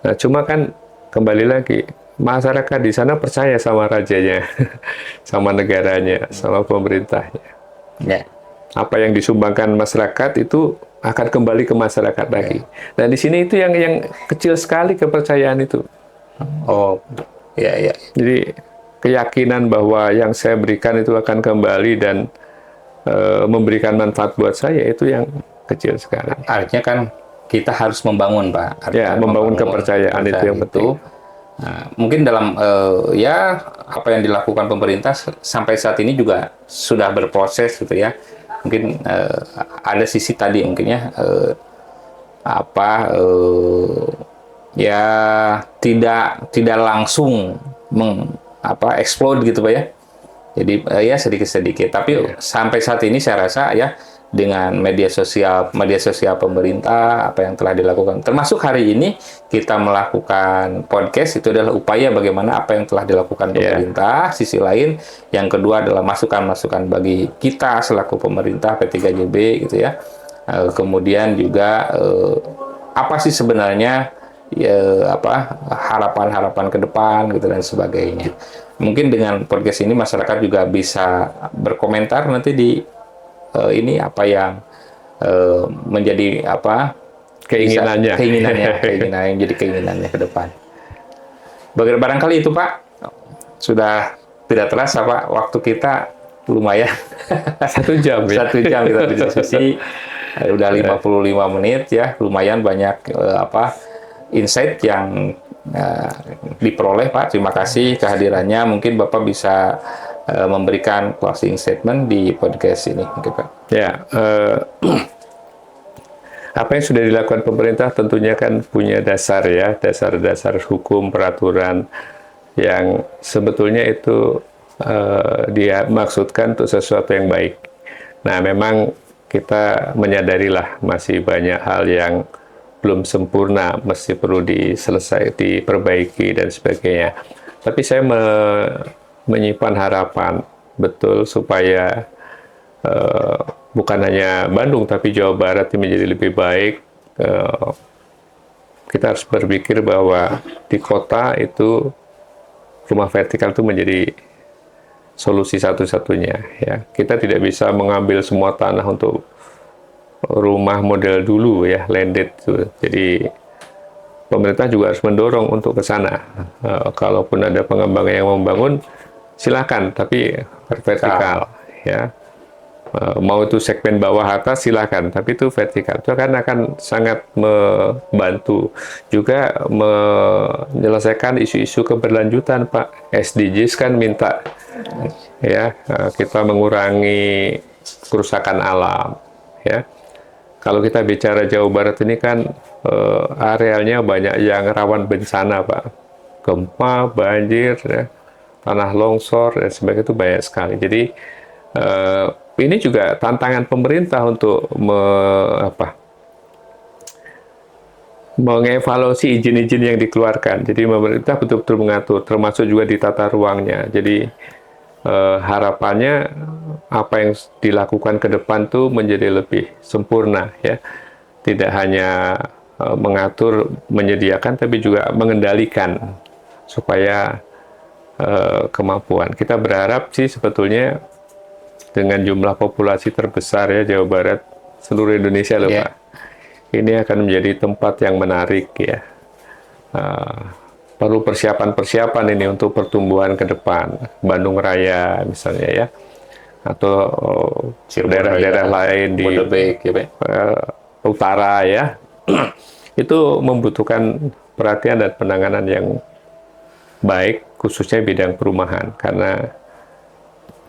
Nah, cuma kan kembali lagi, masyarakat di sana percaya sama rajanya, sama negaranya, sama pemerintahnya. Ya. Apa yang disumbangkan masyarakat itu akan kembali ke masyarakat lagi. Nah, di sini itu yang kecil sekali kepercayaan itu. Jadi keyakinan bahwa yang saya berikan itu akan kembali dan memberikan manfaat buat saya, itu yang kecil sekali. Artinya kan kita harus membangun, Pak. Artinya membangun kepercayaan itu yang betul. Mungkin dalam apa yang dilakukan pemerintah sampai saat ini juga sudah berproses gitu, ya. mungkin ada sisi tadi mungkin ya ya tidak langsung explode gitu Pak ya. Jadi ya sedikit-sedikit. Tapi sampai saat ini saya rasa ya dengan media sosial pemerintah apa yang telah dilakukan, termasuk hari ini kita melakukan podcast itu adalah upaya bagaimana apa yang telah dilakukan pemerintah. Sisi lain yang kedua adalah masukan-masukan bagi kita selaku pemerintah P3JB gitu ya. Kemudian juga apa sih sebenarnya harapan-harapan ke depan gitu dan sebagainya. Mungkin dengan podcast ini masyarakat juga bisa berkomentar nanti di ini apa yang menjadi keinginannya jadi keinginannya ke depan. Barangkali itu Pak sudah tidak terasa Pak, waktu kita lumayan 1 jam ya. 1 jam kita berdiskusi. Udah 55 menit ya, lumayan banyak insight yang diperoleh Pak. Terima kasih kehadirannya. Mungkin Bapak bisa memberikan closing statement di podcast ini mungkin Pak. Ya, apa yang sudah dilakukan pemerintah tentunya kan punya dasar ya, dasar hukum, peraturan yang sebetulnya itu dia maksudkan untuk sesuatu yang baik. Nah, memang kita menyadarilah masih banyak hal yang belum sempurna, masih perlu diperbaiki dan sebagainya. Tapi saya menyimpan harapan betul supaya bukan hanya Bandung tapi Jawa Barat ini menjadi lebih baik. Kita harus berpikir bahwa di kota itu rumah vertikal itu menjadi solusi satu-satunya ya. Kita tidak bisa mengambil semua tanah untuk rumah model dulu ya, landed itu. Jadi pemerintah juga harus mendorong untuk ke sana. Kalaupun ada pengembang yang membangun, silakan, tapi vertikal ya. Mau itu segmen bawah atas silakan, tapi itu vertikal. Itu akan sangat membantu juga menyelesaikan isu-isu keberlanjutan Pak. SDGs kan minta ya kita mengurangi kerusakan alam ya. Kalau kita bicara Jawa Barat ini kan arealnya banyak yang rawan bencana Pak, gempa, banjir, ya, tanah longsor dan sebagainya itu banyak sekali. Jadi ini juga tantangan pemerintah untuk mengevaluasi izin-izin yang dikeluarkan. Jadi pemerintah betul-betul mengatur, termasuk juga di tata ruangnya. Jadi harapannya apa yang dilakukan ke depan tuh menjadi lebih sempurna ya. Tidak hanya mengatur, menyediakan, tapi juga mengendalikan supaya kemampuan. Kita berharap sih sebetulnya dengan jumlah populasi terbesar ya Jawa Barat, seluruh Indonesia loh Pak. Ini akan menjadi tempat yang menarik ya. Perlu persiapan-persiapan ini untuk pertumbuhan ke depan. Bandung Raya misalnya ya. Atau daerah-daerah lain di utara ya. Itu membutuhkan perhatian dan penanganan yang baik, khususnya bidang perumahan, karena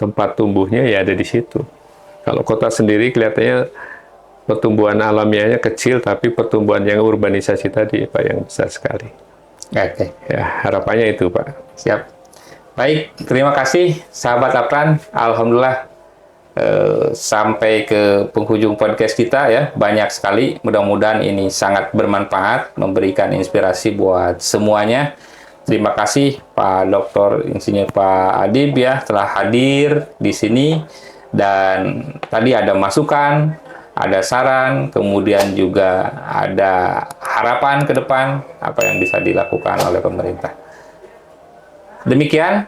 tempat tumbuhnya ya ada di situ. Kalau kota sendiri kelihatannya pertumbuhan alamiahnya kecil, tapi pertumbuhan yang urbanisasi tadi Pak yang besar sekali. Oke. Ya, harapannya itu Pak. Siap. Baik, terima kasih sahabat Apran. Alhamdulillah sampai ke penghujung podcast kita ya. Banyak sekali. Mudah-mudahan ini sangat bermanfaat, memberikan inspirasi buat semuanya. Terima kasih Pak Dr. Insinyur Pak Adib ya telah hadir di sini, dan tadi ada masukan, ada saran, kemudian juga ada harapan ke depan apa yang bisa dilakukan oleh pemerintah. Demikian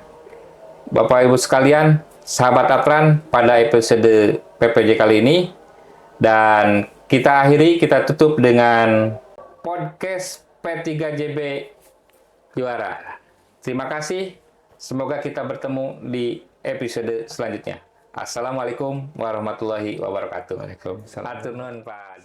Bapak Ibu sekalian, sahabat Apran pada episode PPJ kali ini, dan kita tutup dengan podcast P3JB Juara. Terima kasih. Semoga kita bertemu di episode selanjutnya. Assalamualaikum warahmatullahi wabarakatuh. Waalaikumsalam. Atur nuhun Pak.